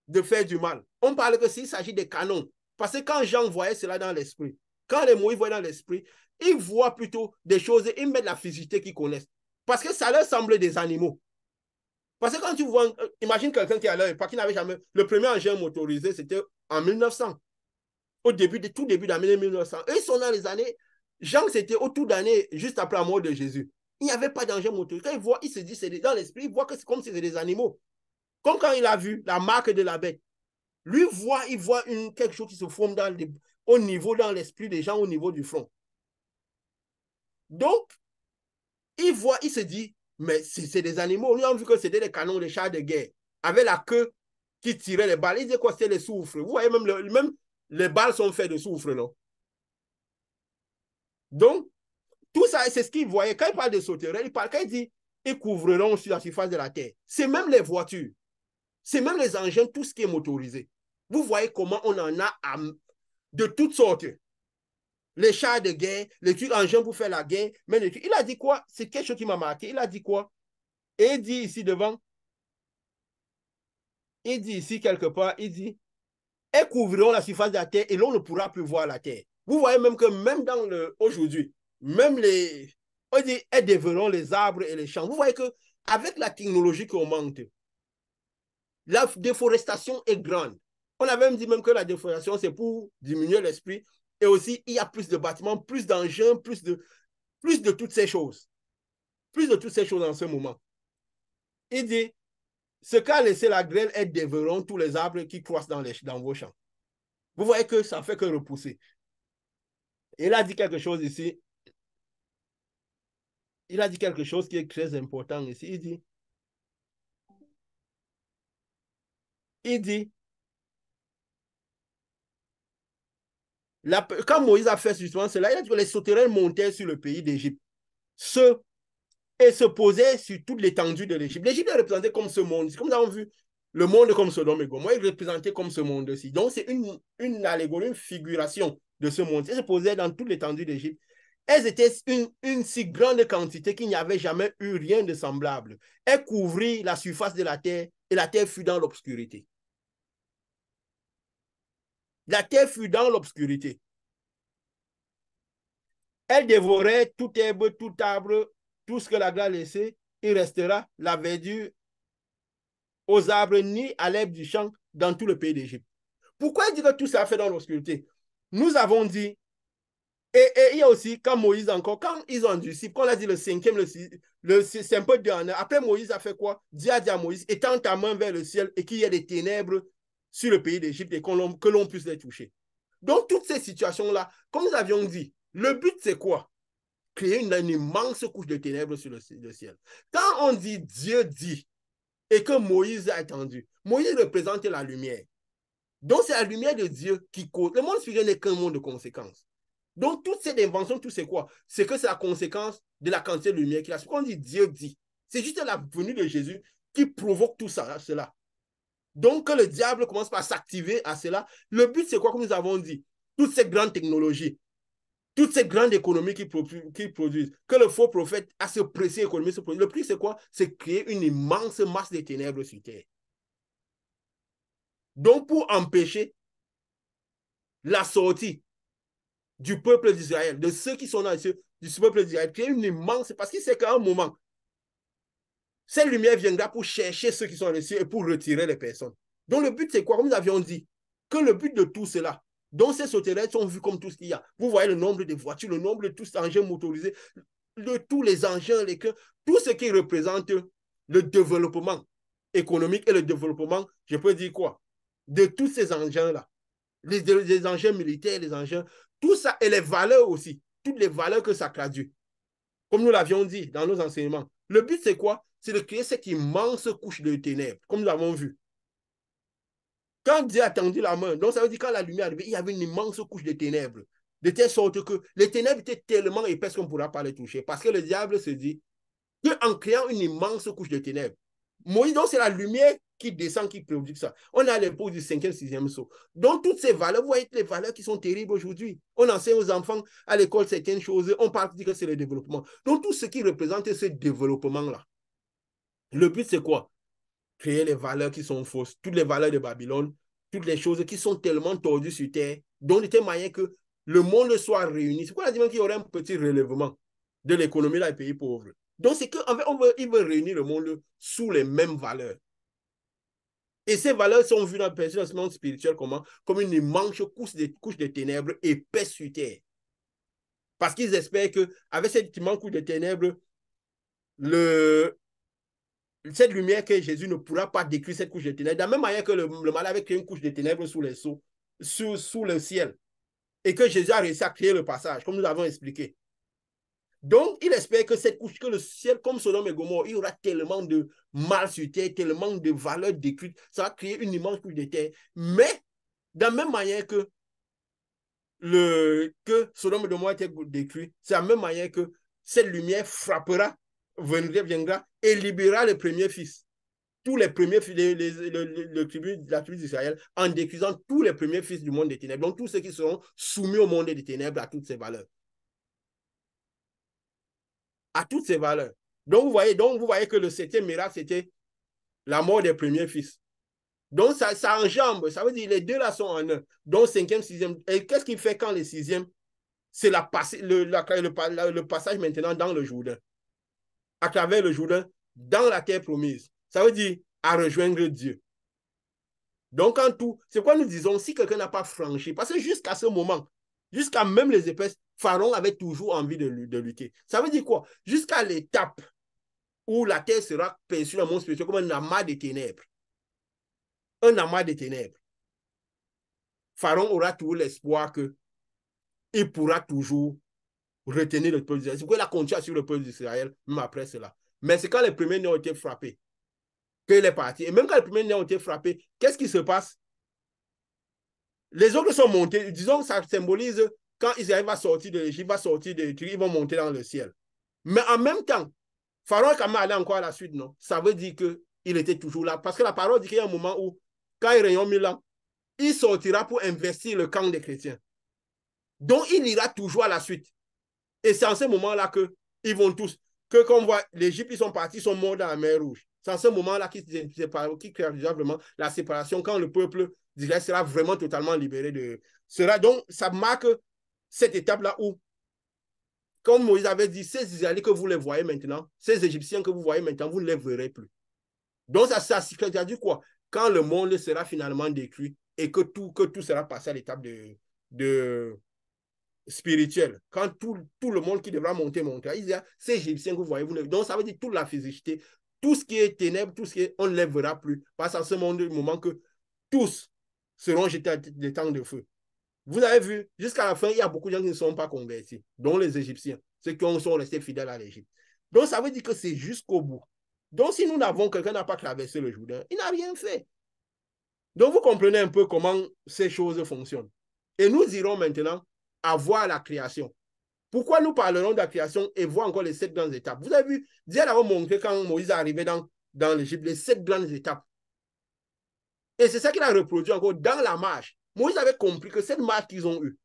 Speaker 1: de faire du mal. On parle que s'il s'agit des canons, parce que quand Jean voyait cela dans l'esprit, quand les Moïse voient dans l'esprit, ils voient plutôt des choses, ils mettent la physicité qu'ils connaissent. Parce que ça leur semble des animaux. Parce que quand tu vois, imagine quelqu'un qui est à l'heure, qui n'avait jamais, le premier engin motorisé, c'était en 1900, tout début de l'année 1900. Eux, ils sont dans les années, Jean, c'était au tout d'année, juste après la mort de Jésus. Il n'y avait pas d'engin motorisé. Quand il voit, il se dit, c'est dans l'esprit, il voit que c'est comme si c'était des animaux. Comme quand il a vu la marque de la bête. Lui, il voit quelque chose qui se forme au niveau, dans l'esprit des gens, au niveau du front. Donc, il se dit, mais c'est des animaux. Nous avons vu que c'était des canons, des chars de guerre, avec la queue qui tirait les balles. Il disait quoi? C'était les soufres. Vous voyez, même les balles sont faites de soufre, non? Donc, tout ça, c'est ce qu'il voyait. Quand il parle de sauterelles, quand il dit, ils couvriront sur la surface de la terre. C'est même les voitures. C'est même les engins, tout ce qui est motorisé. Vous voyez comment on en a de toutes sortes. Les chars de guerre, les trucs engins pour faire la guerre. Mais il a dit quoi? C'est quelque chose qui m'a marqué. Il a dit quoi? Et il dit ici devant, il dit ici quelque part, il dit, elles couvriront la surface de la terre et l'on ne pourra plus voir la terre. Vous voyez même que même aujourd'hui, même on dit, elles dévoreront les arbres et les champs. Vous voyez que avec la technologie qui augmente, la déforestation est grande. On a même dit même que la déforestation, c'est pour diminuer l'esprit. Et aussi, il y a plus de bâtiments, plus d'engins, plus de toutes ces choses. Plus de toutes ces choses en ce moment. Il dit, ce qu'a laissé la grêle, elles dévoreront tous les arbres qui croissent dans vos champs. Vous voyez que ça ne fait que repousser. Et il a dit quelque chose ici. Il a dit quelque chose qui est très important ici. Il dit, quand Moïse a fait justement cela, il a dit que les sauterelles montaient sur le pays d'Égypte et se posaient sur toute l'étendue de l'Égypte. L'Égypte est représentée comme ce monde. Comme nous avons vu, le monde comme Sodome et Gomorrhe est représenté comme ce monde-ci. Donc, c'est une allégorie, une figuration de ce monde. Elles se posaient dans toute l'étendue d'Égypte. Elles étaient une si grande quantité qu'il n'y avait jamais eu rien de semblable. Elles couvrirent la surface de la terre et la terre fut dans l'obscurité. La terre fut dans l'obscurité. Elle dévorait toute herbe, tout arbre, tout ce que la glace laissait. Il restera la verdure aux arbres ni à l'herbe du champ dans tout le pays d'Égypte. Pourquoi il dit que tout ça fait dans l'obscurité? Nous avons dit, et il y a aussi, quand Moïse encore, quand ils ont endurci, quand on a dit le cinquième, c'est un peu dernier. Après, Moïse a fait quoi? Dieu a dit à Moïse, étends ta main vers le ciel et qu'il y ait des ténèbres sur le pays d'Égypte et que l'on puisse les toucher. Donc, toutes ces situations-là, comme nous avions dit, le but, c'est quoi? Créer une immense couche de ténèbres sur le ciel. Quand on dit Dieu dit et que Moïse a entendu, Moïse représente la lumière. Donc, c'est la lumière de Dieu qui cause. Le monde spirituel n'est qu'un monde de conséquences. Donc, toute cette invention, tout c'est quoi? C'est que c'est la conséquence de la quantité de lumière qu'il a. C'est qu'on dit Dieu dit. C'est juste la venue de Jésus qui provoque tout ça, cela. Donc, que le diable commence par s'activer à cela. Le but, c'est quoi, comme nous avons dit? Toutes ces grandes technologies, toutes ces grandes économies qui produisent, que le faux prophète a ce précis économie se produit. Le prix, c'est quoi? C'est créer une immense masse de ténèbres sur terre. Donc, pour empêcher la sortie du peuple d'Israël, de ceux qui sont dans du peuple d'Israël, créer une immense... Parce qu'il sait qu'à un moment, cette lumière viendra pour chercher ceux qui sont dans les cieux et pour retirer les personnes. Donc, le but, c'est quoi? Comme nous avions dit, que le but de tout cela, donc ces sauterelles sont vus comme tout ce qu'il y a. Vous voyez le nombre de voitures, le nombre de tous les engins motorisés, de tous les engins, tout ce qui représente le développement économique et le développement, je peux dire quoi? De tous ces engins-là. Les engins militaires, les engins, tout ça, et les valeurs aussi, toutes les valeurs que ça traduit. Comme nous l'avions dit dans nos enseignements. Le but, c'est quoi? C'est de créer cette immense couche de ténèbres, comme nous l'avons vu. Quand Dieu a tendu la main, donc ça veut dire quand la lumière arrivait, il y avait une immense couche de ténèbres. De telle sorte que les ténèbres étaient tellement épaisses qu'on ne pourra pas les toucher. Parce que le diable se dit qu'en créant une immense couche de ténèbres, Moïse, donc c'est la lumière qui descend, qui produit ça. On a l'époque du 5e, 6e saut. Donc toutes ces valeurs, vous voyez les valeurs qui sont terribles aujourd'hui. On enseigne aux enfants à l'école certaines choses, on parle de que c'est le développement. Donc tout ce qui représente ce développement-là. Le but, c'est quoi? Créer les valeurs qui sont fausses, toutes les valeurs de Babylone, toutes les choses qui sont tellement tordues sur terre, donc de telle manière que le monde soit réuni. C'est quoi la dit qu'il y aurait un petit relèvement de l'économie dans les pays pauvres. Donc c'est qu'en fait, il veut réunir le monde sous les mêmes valeurs. Et ces valeurs sont vues dans le monde spirituel comment? Comme une immense couche de ténèbres épaisse sur terre. Parce qu'ils espèrent qu'avec cette immense couche de ténèbres, cette lumière que Jésus ne pourra pas détruire cette couche de ténèbres, de la même manière que le mal avait créé une couche de ténèbres sous les seaux, sous le ciel, et que Jésus a réussi à créer le passage, comme nous l'avons expliqué. Donc, il espère que cette couche, que le ciel, comme Sodome et Gomorrhe, il y aura tellement de mal sur terre, tellement de valeurs détruites, ça va créer une immense couche de terre. Mais, de la même manière que Sodome et Gomorrhe était détruit, c'est de la même manière que cette lumière frappera, viendra et libérera les premiers fils. Tous les premiers fils, la tribu d'Israël, en détruisant tous les premiers fils du monde des ténèbres. Donc, tous ceux qui seront soumis au monde des ténèbres à toutes ces valeurs. À toutes ces valeurs. Donc, vous voyez que le 7e miracle, c'était la mort des premiers fils. Donc, ça enjambe. Ça veut dire que les deux là sont en un. Donc, 5e, 6e. Et qu'est-ce qu'il fait quand les 6e? C'est le passage maintenant dans le Jourdain. À travers le Jourdain, dans la terre promise. Ça veut dire à rejoindre Dieu. Donc, en tout, c'est quoi nous disons, si quelqu'un n'a pas franchi, parce que jusqu'à ce moment, jusqu'à même les épaisses, Pharaon avait toujours envie de lutter. Ça veut dire quoi? Jusqu'à l'étape où la terre sera perçue dans le monde spirituel comme un amas de ténèbres. Un amas de ténèbres. Pharaon aura toujours l'espoir qu'il pourra toujours retenir le peuple d'Israël. C'est pourquoi il a continué sur le peuple d'Israël, même après cela. Mais c'est quand les premiers nés ont été frappés qu'il est parti. Et même quand les premiers nés ont été frappés, qu'est-ce qui se passe? Les autres sont montés. Disons que ça symbolise quand Israël va sortir de l'Égypte, va sortir de l'Égypte, ils vont monter dans le ciel. Mais en même temps, Pharaon est quand même allé encore à la suite, non? Ça veut dire qu'il était toujours là. Parce que la parole dit qu'il y a un moment où, quand il règne 1000 ans, il sortira pour investir le camp des chrétiens. Donc, il ira toujours à la suite. Et c'est en ce moment-là qu'ils vont tous, que comme on voit, l'Égypte, ils sont partis, ils sont morts dans la mer Rouge. C'est en ce moment-là qu'ils créent vraiment la séparation, quand le peuple d'Israël sera vraiment totalement libéré de cela. Donc, ça marque cette étape-là où, comme Moïse avait dit, ces Israéliens que vous les voyez maintenant, ces Égyptiens que vous voyez maintenant, vous ne les verrez plus. Donc, ça dit quoi? Quand le monde sera finalement détruit et que tout sera passé à l'étape de spirituel, quand tout le monde qui devra monter, il y a ces Égyptiens que vous voyez, donc ça veut dire toute la physicité, tout ce qui est ténèbres, tout ce qui est, on ne les verra plus, parce qu'en ce moment que tous seront jetés à des temps de feu. Vous avez vu, jusqu'à la fin, il y a beaucoup de gens qui ne sont pas convertis, dont les Égyptiens, ceux qui sont restés fidèles à l'Égypte. Donc ça veut dire que c'est jusqu'au bout. Donc si nous n'avons, quelqu'un n'a pas traversé le Jourdain, il n'a rien fait. Donc, vous comprenez un peu comment ces choses fonctionnent. Et nous irons maintenant à voir la création. Pourquoi nous parlerons de la création et voir encore les 7 grandes étapes? Vous avez vu, Dieu l'avait montré quand Moïse est arrivé dans l'Égypte, les 7 grandes étapes. Et c'est ça qu'il a reproduit encore dans la marche. Moïse avait compris que cette marche qu'ils ont eue,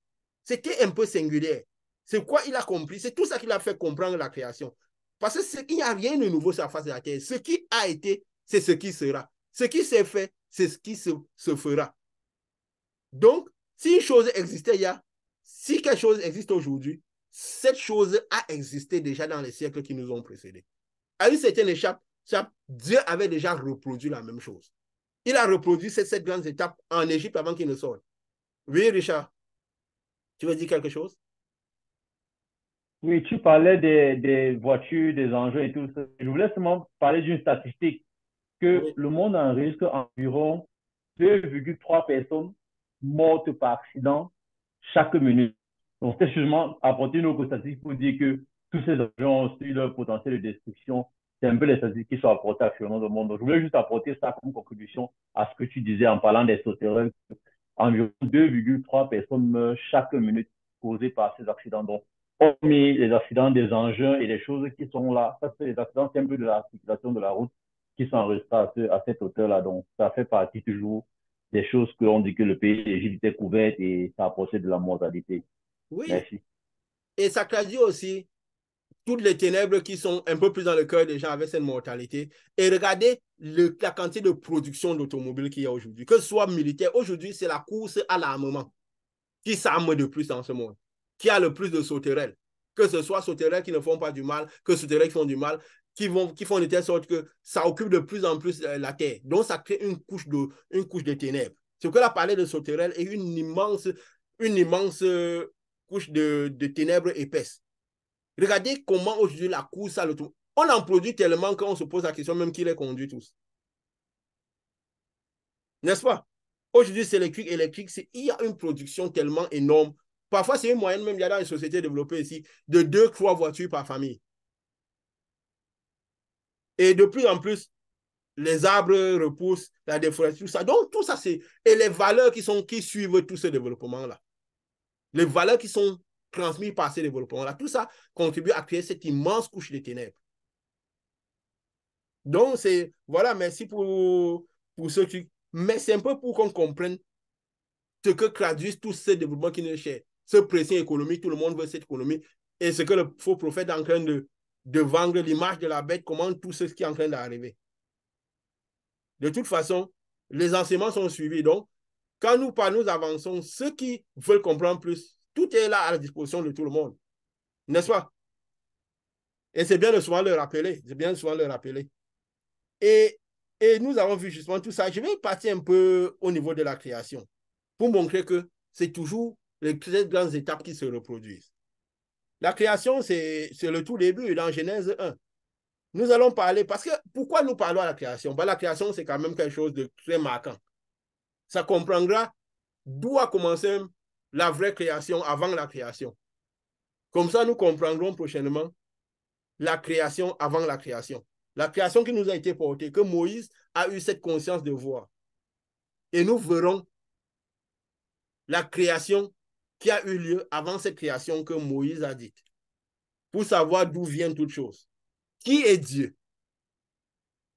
Speaker 1: c'était un peu singulière. C'est quoi il a compris? C'est tout ça qu'il a fait comprendre la création. Parce qu'il n'y a rien de nouveau sur la face de la terre. Ce qui a été, c'est ce qui sera. Ce qui s'est fait, c'est ce qui se fera. Donc, si une chose existait hier, si quelque chose existe aujourd'hui, cette chose a existé déjà dans les siècles qui nous ont précédés. À une certaine étape, Dieu avait déjà reproduit la même chose. Il a reproduit cette grande étape en Égypte avant qu'il ne sorte. Oui, Richard, tu veux dire quelque chose?
Speaker 2: Oui, tu parlais des voitures, des engins et tout ça. Je voulais seulement parler d'une statistique que
Speaker 1: Oui.
Speaker 2: le monde enregistre environ 2,3 personnes mortes par accident chaque minute. Donc, c'est justement apporter une autre statistique pour dire que tous ces engins ont aussi leur potentiel de destruction. C'est un peu les statistiques qui sont apportées actuellement dans le monde. Donc, je voulais juste apporter ça comme contribution à ce que tu disais en parlant des sauterelles. Environ 2,3 personnes meurent chaque minute causées par ces accidents. Donc, hormis les accidents des engins et les choses qui sont là, ça c'est les accidents simples de la circulation de la route qui sont enregistrés à cette hauteur-là. Donc, ça fait partie toujours des choses qu'on dit que le pays d'Égypte est couvert et ça approchait de la mortalité.
Speaker 1: Oui.
Speaker 2: Merci.
Speaker 1: Et ça traduit aussi toutes les ténèbres qui sont un peu plus dans le cœur des gens avec cette mortalité. Et regardez la quantité de production d'automobiles qu'il y a aujourd'hui, que ce soit militaire. Aujourd'hui, c'est la course à l'armement qui s'arme de plus dans ce monde, qui a le plus de sauterelles. Que ce soit sauterelles qui ne font pas du mal, que sauterelles qui font du mal, qui font de telle sorte que ça occupe de plus en plus la terre. Donc, ça crée une couche de ténèbres. Ce que là, parler de sauterelles est une immense couche de ténèbres épaisses. Regardez comment aujourd'hui la course à l'auto. On en produit tellement qu'on se pose la question même qui les conduit tous. N'est-ce pas? Aujourd'hui, c'est électrique. Il y a une production tellement énorme. Parfois, c'est une moyenne, même il y a dans les sociétés développées ici, de 2, 3 voitures par famille. Et de plus en plus, les arbres repoussent, la déforestation, tout ça. Donc, tout ça, c'est. Et les valeurs qui suivent tout ce développement-là. Les valeurs qui sont transmises par ces développements-là. Tout ça contribue à créer cette immense couche de ténèbres. Donc, c'est. Voilà, merci pour ce truc. Mais c'est un peu pour qu'on comprenne ce que traduisent tous ces développements qui nous cherchent. Ce pression économique, tout le monde veut cette économie. Et ce que le faux prophète est en train de vendre l'image de la bête, comment tout ce qui est en train d'arriver. De toute façon, les enseignements sont suivis. Donc, quand nous parlons, nous avançons, ceux qui veulent comprendre plus, tout est là à la disposition de tout le monde. N'est-ce pas? Et c'est bien de souvent le rappeler. C'est bien de souvent le rappeler. Et, et nous avons vu justement tout ça. Je vais partir un peu au niveau de la création pour montrer que c'est toujours les grandes étapes qui se reproduisent. La création, c'est le tout début dans Genèse 1. Nous allons parler, parce que pourquoi nous parlons à la création? Ben, la création, c'est quand même quelque chose de très marquant. Ça comprendra d'où a commencé la vraie création avant la création. Comme ça, nous comprendrons prochainement la création avant la création. La création qui nous a été portée, que Moïse a eu cette conscience de voir. Et nous verrons la création qui a eu lieu avant cette création que Moïse a dite, pour savoir d'où vient toute chose. Qui est Dieu?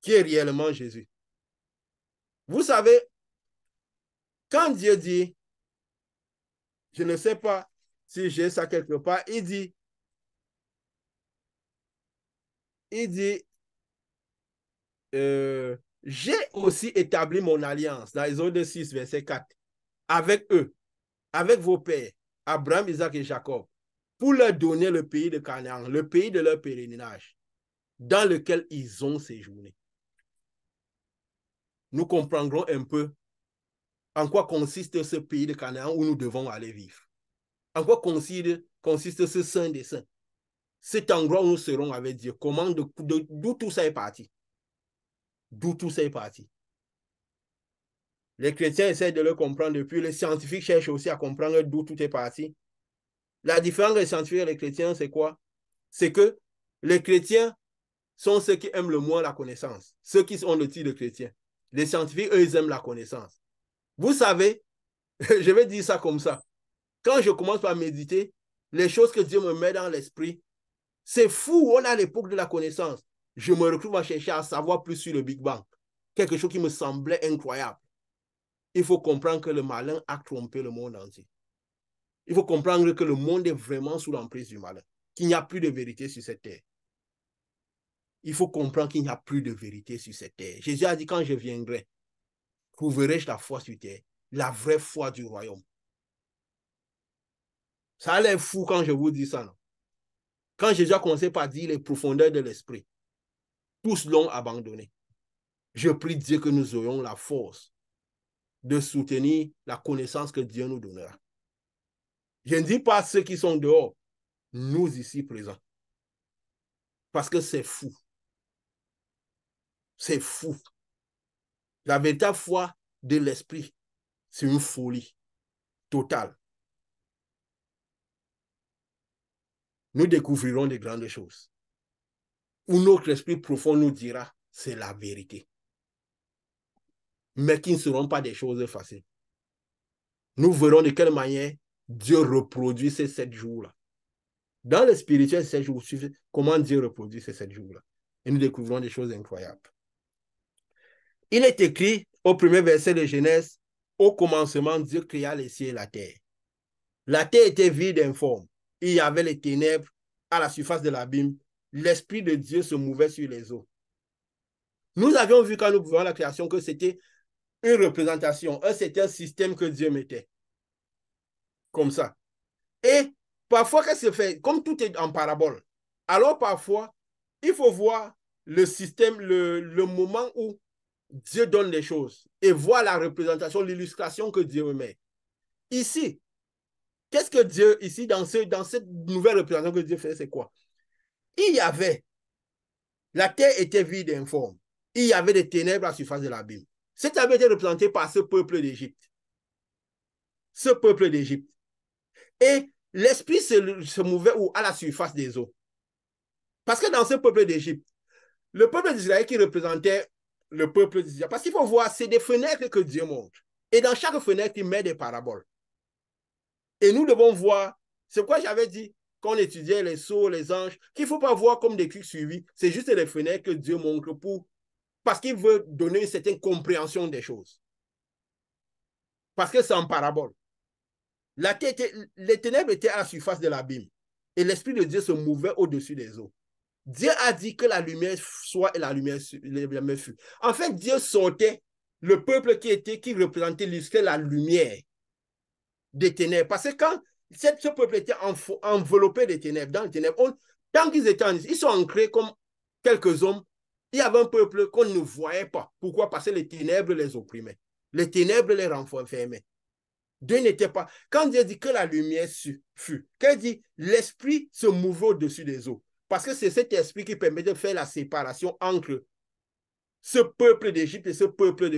Speaker 1: Qui est réellement Jésus? Vous savez, quand Dieu dit, je ne sais pas si j'ai ça quelque part, il dit j'ai aussi établi mon alliance, dans Exode 6, verset 4, avec eux, avec vos pères, Abraham, Isaac et Jacob, pour leur donner le pays de Canaan, le pays de leur pèlerinage, dans lequel ils ont séjourné. Nous comprendrons un peu en quoi consiste ce pays de Canaan où nous devons aller vivre. En quoi consiste ce Saint des Saints? Cet endroit où nous serons avec Dieu. D'où tout ça est parti? D'où tout ça est parti? Les chrétiens essaient de le comprendre depuis. Les scientifiques cherchent aussi à comprendre d'où tout est parti. La différence des scientifiques et les chrétiens, c'est quoi? C'est que les chrétiens sont ceux qui aiment le moins la connaissance. Ceux qui ont le titre de chrétien. Les scientifiques, eux, ils aiment la connaissance. Vous savez, je vais dire ça comme ça. Quand je commence par méditer, les choses que Dieu me met dans l'esprit, c'est fou, on est à l'époque de la connaissance. Je me retrouve à chercher à savoir plus sur le Big Bang. Quelque chose qui me semblait incroyable. Il faut comprendre que le malin a trompé le monde entier. Il faut comprendre que le monde est vraiment sous l'emprise du malin, qu'il n'y a plus de vérité sur cette terre. Il faut comprendre qu'il n'y a plus de vérité sur cette terre. Jésus a dit, quand je viendrai, trouverai-je la foi sur terre, la vraie foi du royaume. Ça a l'air fou quand je vous dis ça, non? Quand Jésus a commencé par dire les profondeurs de l'esprit, tous l'ont abandonné. Je prie Dieu que nous aurions la force de soutenir la connaissance que Dieu nous donnera. Je ne dis pas ceux qui sont dehors, nous ici présents. Parce que c'est fou. C'est fou. La véritable foi de l'esprit, c'est une folie totale. Nous découvrirons de grandes choses. Où notre esprit profond nous dira, c'est la vérité. Mais qui ne seront pas des choses faciles. Nous verrons de quelle manière Dieu reproduit ces 7 jours-là. Dans le spirituel, 7 jours, comment Dieu reproduit ces 7 jours-là. Et nous découvrons des choses incroyables. Il est écrit au premier verset de Genèse, au commencement, Dieu créa les cieux et la terre. La terre était vide et informe. Il y avait les ténèbres à la surface de l'abîme. L'Esprit de Dieu se mouvait sur les eaux. Nous avions vu quand nous voyons la création que c'était une représentation, c'était un système que Dieu mettait. Comme ça. Et parfois, qu'est-ce que se fait? Comme tout est en parabole, alors parfois, il faut voir le système, le moment où Dieu donne les choses et voir la représentation, l'illustration que Dieu met. Ici, qu'est-ce que Dieu, ici, dans cette nouvelle représentation que Dieu fait, c'est quoi? Il y avait, la terre était vide et informe. Il y avait des ténèbres à la surface de l'abîme. Cette avait été représenté par ce peuple d'Égypte. Ce peuple d'Égypte. Et l'esprit se mouvait à la surface des eaux. Parce que dans ce peuple d'Égypte, le peuple d'Israël qui représentait le peuple d'Israël, parce qu'il faut voir, c'est des fenêtres que Dieu montre. Et dans chaque fenêtre, il met des paraboles. Et nous devons voir, c'est pourquoi j'avais dit, quand on étudiait les sceaux, les anges, qu'il ne faut pas voir comme des clics suivis, c'est juste les fenêtres que Dieu montre parce qu'il veut donner une certaine compréhension des choses. Parce que c'est en parabole. Les ténèbres étaient à la surface de l'abîme. Et l'Esprit de Dieu se mouvait au-dessus des eaux. Dieu a dit que la lumière soit et la lumière fut. En fait, Dieu sortait le peuple qui représentait, illustrait la lumière des ténèbres. Parce que quand ce peuple était enveloppé des ténèbres, dans les ténèbres, tant qu'ils étaient ils sont ancrés comme quelques hommes. Il y avait un peuple qu'on ne voyait pas. Pourquoi? Parce que les ténèbres les opprimaient. Les ténèbres les renfermaient. Dieu n'était pas. Quand Dieu dit que la lumière fut, quand il dit l'esprit se mouvait au-dessus des eaux. Parce que c'est cet esprit qui permet de faire la séparation entre ce peuple d'Égypte et ce peuple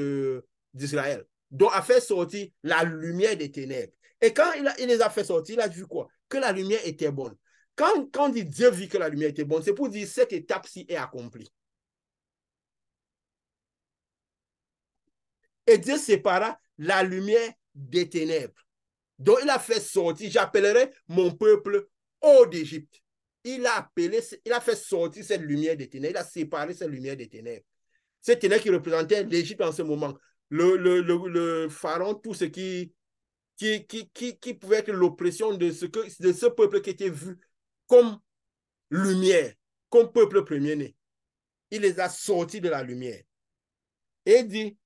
Speaker 1: d'Israël. Donc, a fait sortir la lumière des ténèbres. Et quand il les a fait sortir, il a vu quoi? Que la lumière était bonne. Quand on dit Dieu vit que la lumière était bonne, c'est pour dire cette étape-ci est accomplie. Et Dieu sépara la lumière des ténèbres. Donc, il a fait sortir, j'appellerai mon peuple hors d'Égypte. Il a fait sortir cette lumière des ténèbres. Il a séparé cette lumière des ténèbres. Cette ténèbre qui représentait l'Égypte en ce moment. Le pharaon, tout ce qui pouvait être l'oppression de ce peuple qui était vu comme lumière, comme peuple premier-né. Il les a sortis de la lumière. Et il dit,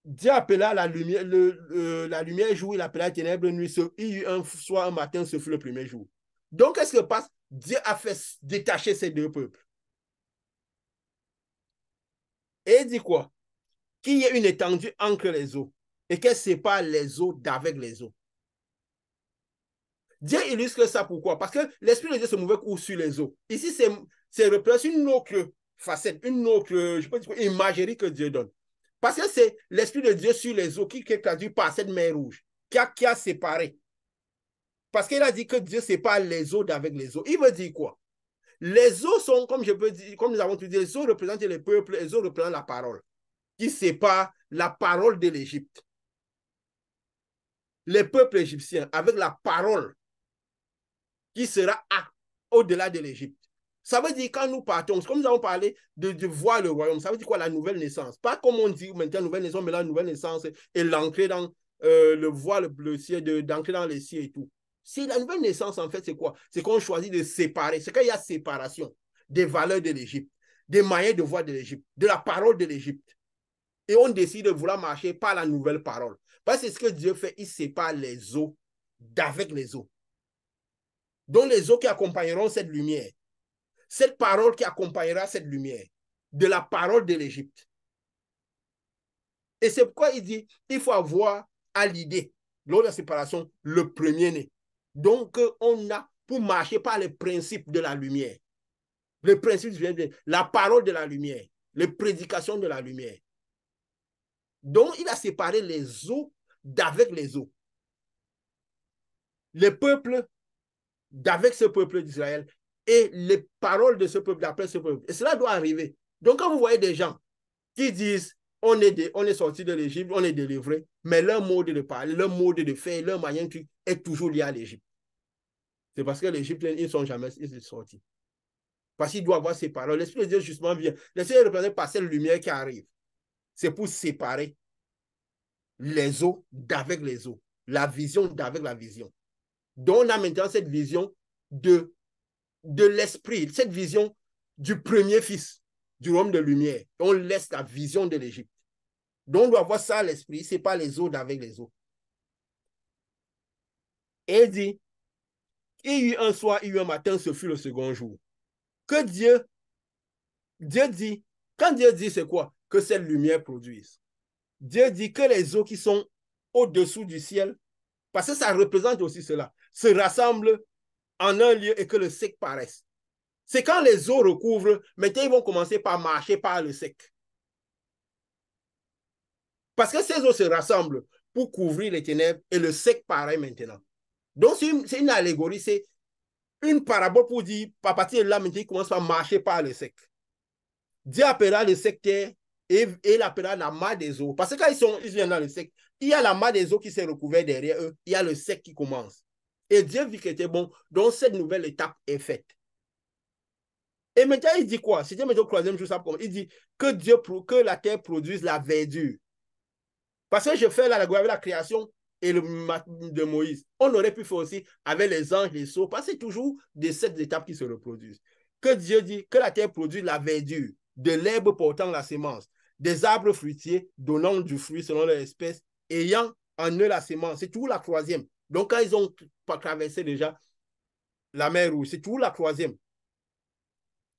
Speaker 1: Dieu appela la lumière, la lumière jour, il appela la ténèbre nuit. Il y eut un soir, un matin, ce fut le premier jour. Donc, qu'est-ce qui passe? Dieu a fait détacher ces deux peuples. Et il dit quoi? Qu'il y ait une étendue entre les eaux et qu'elle sépare les eaux d'avec les eaux. Dieu illustre ça pourquoi? Parce que l'Esprit de Dieu se mouvait sur les eaux. Ici, c'est représenté une autre facette, une autre, je peux dire, imagerie que Dieu donne. Parce que c'est l'Esprit de Dieu sur les eaux qui est traduit par cette mer rouge, qui a séparé. Parce qu'il a dit que Dieu sépare les eaux d'avec les eaux. Il veut dire quoi? Les eaux sont, comme je peux dire, comme nous avons dit, les eaux représentent les peuples, les eaux représentent la parole, qui sépare la parole de l'Égypte. les peuples égyptiens avec la parole qui sera au-delà de l'Égypte. Ça veut dire quand nous partons, comme nous avons parlé de voir le royaume, ça veut dire quoi la nouvelle naissance? Pas comme on dit maintenant nouvelle naissance, mais la nouvelle naissance et l'entrée dans le voir le ciel, d'entrer dans les cieux et tout. Si la nouvelle naissance, en fait, c'est quoi? C'est qu'on choisit de séparer. C'est qu'il y a séparation des valeurs de l'Égypte, des moyens de voir de l'Égypte, de la parole de l'Égypte. Et on décide de vouloir marcher par la nouvelle parole. Parce que c'est ce que Dieu fait, il sépare les eaux d'avec les eaux. Donc les eaux qui accompagneront cette lumière, cette parole qui accompagnera cette lumière, de la parole de l'Égypte. Et c'est pourquoi il dit, il faut avoir à l'idée, lors de la séparation, le premier-né. Donc on a, pour marcher par les principes de la lumière, les principes de la parole de la lumière, les prédications de la lumière. Donc il a séparé les eaux d'avec les eaux. Les peuples d'avec ce peuple d'Israël et les paroles de ce peuple d'après ce peuple. Et cela doit arriver. Donc, quand vous voyez des gens qui disent on est sorti de l'Égypte, on est délivré, mais leur mode de parler, leur mode de faire, leur moyen est toujours lié à l'Égypte. C'est parce que l'Égypte, ils ne sont jamais sortis. Parce qu'il doit avoir ces paroles. L'Esprit de Dieu, justement, vient. L'Esprit est représenté par cette lumière qui arrive. C'est pour séparer les eaux d'avec les eaux, la vision d'avec la vision. Donc, on a maintenant cette vision de l'esprit, cette vision du premier fils du royaume de lumière. On laisse la vision de l'Égypte. Donc, on doit voir ça à l'esprit, c'est pas les eaux d'avec les eaux. Et il dit, il y eut un soir, il y eut un matin, ce fut le second jour. Que Dieu dit, quand Dieu dit c'est quoi? Que cette lumière produise. Dieu dit que les eaux qui sont au-dessous du ciel, parce que ça représente aussi cela, se rassemblent en un lieu et que le sec paraisse. C'est quand les eaux recouvrent, maintenant ils vont commencer par marcher par le sec. Parce que ces eaux se rassemblent pour couvrir les ténèbres et le sec paraît maintenant. Donc c'est une allégorie, c'est une parabole pour dire, à partir de là, maintenant ils commencent à marcher par le sec. Dieu appellera le sec terre et il appellera la masse des eaux. Parce que quand ils viennent dans le sec, il y a la masse des eaux qui s'est recouverte derrière eux, il y a le sec qui commence. Et Dieu vit qu'il était bon, donc cette nouvelle étape est faite. Et maintenant, il dit quoi? C'était maintenant le troisième jour, ça, il dit que la terre produise la verdure. Parce que je fais l'allégorie avec la création et le de Moïse. On aurait pu faire aussi avec les anges, les sceaux, parce que c'est toujours de cette étape qui se reproduisent. Que Dieu dit que la terre produit la verdure, de l'herbe portant la sémence, des arbres fruitiers donnant du fruit selon leur espèce, ayant en eux la sémence. C'est toujours la troisième. Donc, quand ils ont traversé déjà la mer Rouge, c'est toujours la troisième.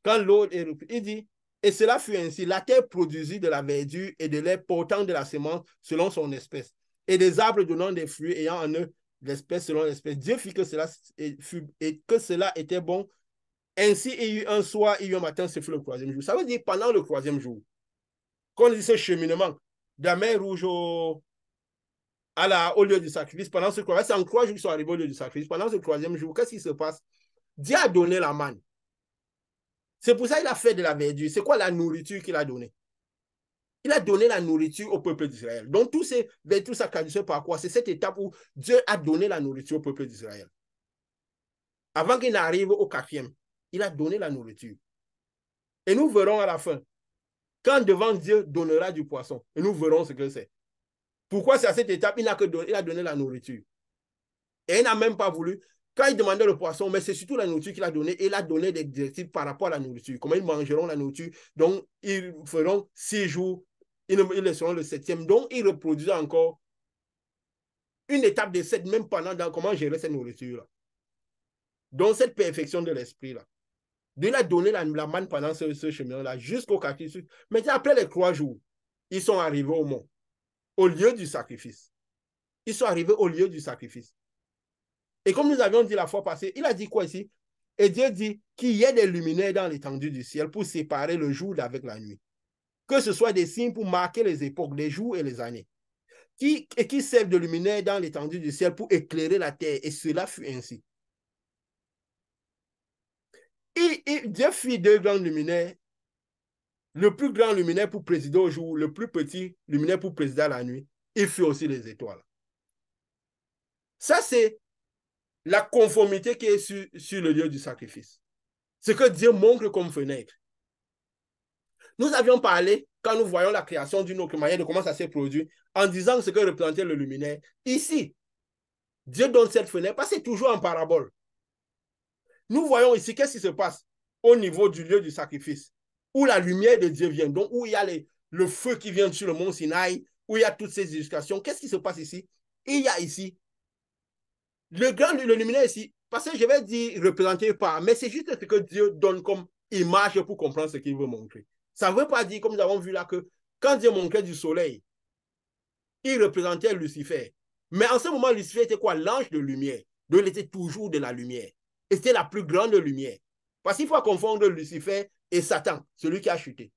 Speaker 1: Quand l'eau est reprise, il dit, et cela fut ainsi, la terre produisit de la verdure et de l'herbe portant de la sémence selon son espèce, et des arbres donnant des fruits ayant en eux l'espèce selon l'espèce. Dieu fit que cela était bon. Ainsi, il y eut un soir, il y eut un matin, ce fut le troisième jour. Ça veut dire pendant le troisième jour, quand on dit ce cheminement de la mer Rouge au lieu du sacrifice, pendant ce troisième, c'est en 3 jours qu'ils sont arrivés au lieu du sacrifice. Pendant ce troisième jour, qu'est-ce qui se passe? Dieu a donné la manne. C'est pour ça qu'il a fait de la verdure. C'est quoi la nourriture qu'il a donnée? Il a donné la nourriture au peuple d'Israël. Donc, tout ça traduit par quoi? C'est cette étape où Dieu a donné la nourriture au peuple d'Israël. Avant qu'il n'arrive au quatrième, il a donné la nourriture. Et nous verrons à la fin, quand devant Dieu donnera du poisson, et nous verrons ce que c'est. Pourquoi c'est à cette étape, il a donné la nourriture. Et il n'a même pas voulu. Quand il demandait le poisson, mais c'est surtout la nourriture qu'il a donnée, et il a donné des directives par rapport à la nourriture. Comment ils mangeront la nourriture. Donc, ils feront 6 jours, ils laisseront le 7e. Donc, ils reproduisent encore une étape de 7, même pendant comment gérer cette nourriture-là. Donc, cette perfection de l'esprit-là. Il a donné la manne pendant ce chemin-là, jusqu'au 4e. Mais après les 3 jours, ils sont arrivés au mont, au lieu du sacrifice. Ils sont arrivés au lieu du sacrifice. Et comme nous avions dit la fois passée, il a dit quoi ici? Et Dieu dit qu'il y ait des luminaires dans l'étendue du ciel pour séparer le jour d'avec la nuit. Que ce soit des signes pour marquer les époques, les jours et les années. Qui servent de luminaires dans l'étendue du ciel pour éclairer la terre. Et cela fut ainsi. Dieu fit 2 grands luminaires. Le plus grand luminaire pour présider au jour, le plus petit luminaire pour présider à la nuit. Il fit aussi les étoiles. Ça, c'est la conformité qui est sur le lieu du sacrifice. Ce que Dieu montre comme fenêtre. Nous avions parlé, quand nous voyons la création d'une autre manière, de comment ça s'est produit, en disant ce que représentait le luminaire. Ici, Dieu donne cette fenêtre, parce que c'est toujours en parabole. Nous voyons ici, qu'est-ce qui se passe au niveau du lieu du sacrifice, où la lumière de Dieu vient, donc où il y a le feu qui vient sur le mont Sinaï, où il y a toutes ces illustrations. Qu'est-ce qui se passe ici? Il y a ici le luminaire ici, parce que je vais dire représenté par, mais c'est juste ce que Dieu donne comme image pour comprendre ce qu'il veut montrer. Ça ne veut pas dire, comme nous avons vu là, que quand Dieu montrait du soleil, il représentait Lucifer. Mais en ce moment, Lucifer était quoi? L'ange de lumière. Donc, il était toujours de la lumière. Et c'était la plus grande lumière. Parce qu'il faut confondre Lucifer et Satan, celui qui a chuté.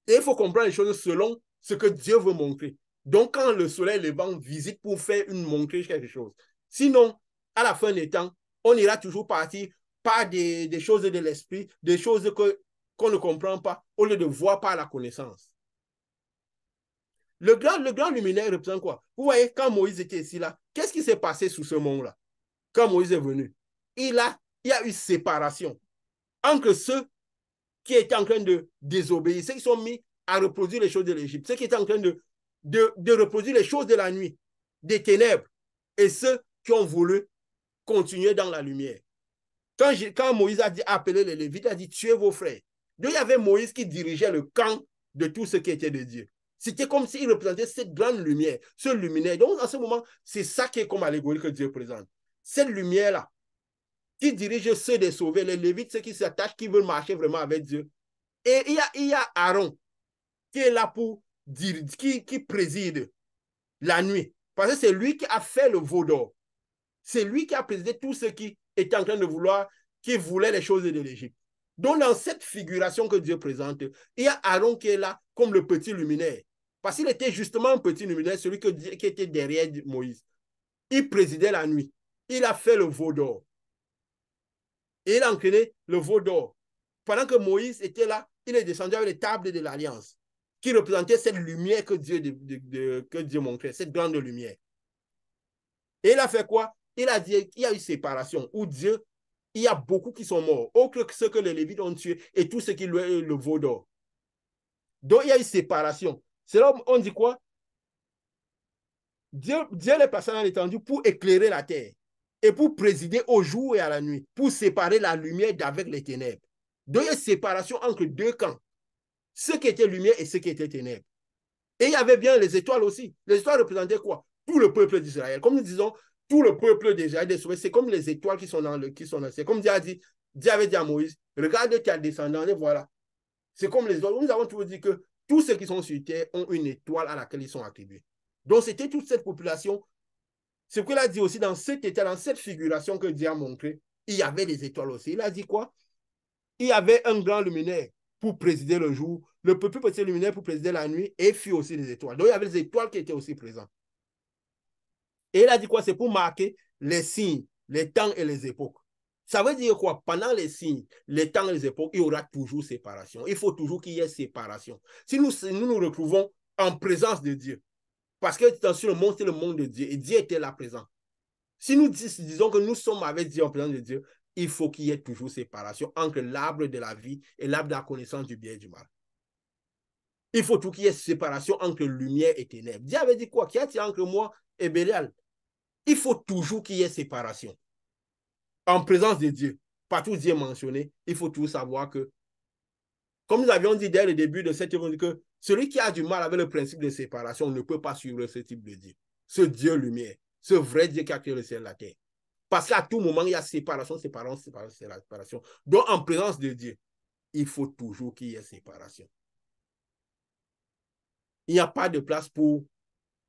Speaker 1: Et il faut comprendre les choses selon ce que Dieu veut montrer. Donc, quand le soleil levant visite pour faire une montrer quelque chose. Sinon, à la fin des temps, on ira toujours partir par des choses de l'esprit, des choses qu'on ne comprend pas, au lieu de voir par la connaissance. Le grand luminaire représente quoi? Vous voyez, quand Moïse était ici, là, qu'est-ce qui s'est passé sous ce mont-là? Quand Moïse est venu, il y a eu séparation entre ceux qui étaient en train de désobéir, ceux qui sont mis à reproduire les choses de l'Égypte, ceux qui étaient en train de reproduire les choses de la nuit, des ténèbres, et ceux qui ont voulu continuer dans la lumière. Quand Moïse a dit appeler les Lévites, il a dit tuez vos frères. Donc il y avait Moïse qui dirigeait le camp de tout ce qui était de Dieu. C'était comme s'il représentait cette grande lumière, ce luminaire. Donc en ce moment, c'est ça qui est comme allégorie que Dieu présente. Cette lumière-là, qui dirige ceux des sauvés, les Lévites, ceux qui s'attachent, qui veulent marcher vraiment avec Dieu. Et il y a Aaron qui est là pour dire, qui préside la nuit. Parce que c'est lui qui a fait le veau d'or. C'est lui qui a présidé tout ce qui était en train de vouloir, qui voulait les choses de l'Égypte. Donc, dans cette figuration que Dieu présente, il y a Aaron qui est là comme le petit luminaire. Parce qu'il était justement un petit luminaire, celui qui était derrière Moïse. Il présidait la nuit. Il a fait le veau d'or. Et il a incliné le veau d'or. Pendant que Moïse était là, il est descendu avec les tables de l'Alliance, qui représentaient cette lumière que Dieu montrait, cette grande lumière. Et il a fait quoi? Il a dit qu'il y a eu séparation, où Dieu, il y a beaucoup qui sont morts, autres que ceux que les Lévites ont tués et tous ceux qui louaient le veau d'or. Donc il y a eu séparation. C'est là où on dit quoi? Dieu les passé dans l'étendue pour éclairer la terre et pour présider au jour et à la nuit, pour séparer la lumière d'avec les ténèbres. Donc il y a une séparation entre deux camps, ceux qui étaient lumière et ceux qui étaient ténèbres. Et il y avait bien les étoiles aussi. Les étoiles représentaient quoi? Tout le peuple d'Israël. Comme nous disons, tout le peuple d'Israël, c'est comme les étoiles qui sont dans le ciel. Comme Dieu a dit, Dieu avait dit à Moïse, regarde tes descendants et voilà. C'est comme les étoiles. Nous avons toujours dit que tous ceux qui sont sur terre ont une étoile à laquelle ils sont attribués. Donc c'était toute cette population. Ce qu'il a dit aussi dans cet état, dans cette figuration que Dieu a montré, il y avait des étoiles aussi. Il a dit quoi? Il y avait un grand luminaire pour présider le jour, le plus petit luminaire pour présider la nuit, et il fit aussi des étoiles. Donc il y avait des étoiles qui étaient aussi présentes. Et il a dit quoi? C'est pour marquer les signes, les temps et les époques. Ça veut dire quoi? Pendant les signes, les temps et les époques, il y aura toujours séparation. Il faut toujours qu'il y ait séparation. Si nous nous retrouvons en présence de Dieu, parce que sur le monde, c'est le monde de Dieu, et Dieu était là présent. Si nous disons que nous sommes avec Dieu en présence de Dieu, il faut qu'il y ait toujours séparation entre l'arbre de la vie et l'arbre de la connaissance du bien et du mal. Il faut tout qu'il y ait séparation entre lumière et ténèbres. Dieu avait dit quoi? Qu'il y a entre moi et Bélial. Il faut toujours qu'il y ait séparation. En présence de Dieu, partout Dieu est mentionné, il faut toujours savoir que, comme nous avions dit dès le début de cette émission, que celui qui a du mal avec le principe de séparation ne peut pas suivre ce type de Dieu. Ce Dieu lumière, ce vrai Dieu qui a créé le ciel et la terre. Parce qu'à tout moment, il y a séparation. Donc, en présence de Dieu, il faut toujours qu'il y ait séparation. Il n'y a pas de place pour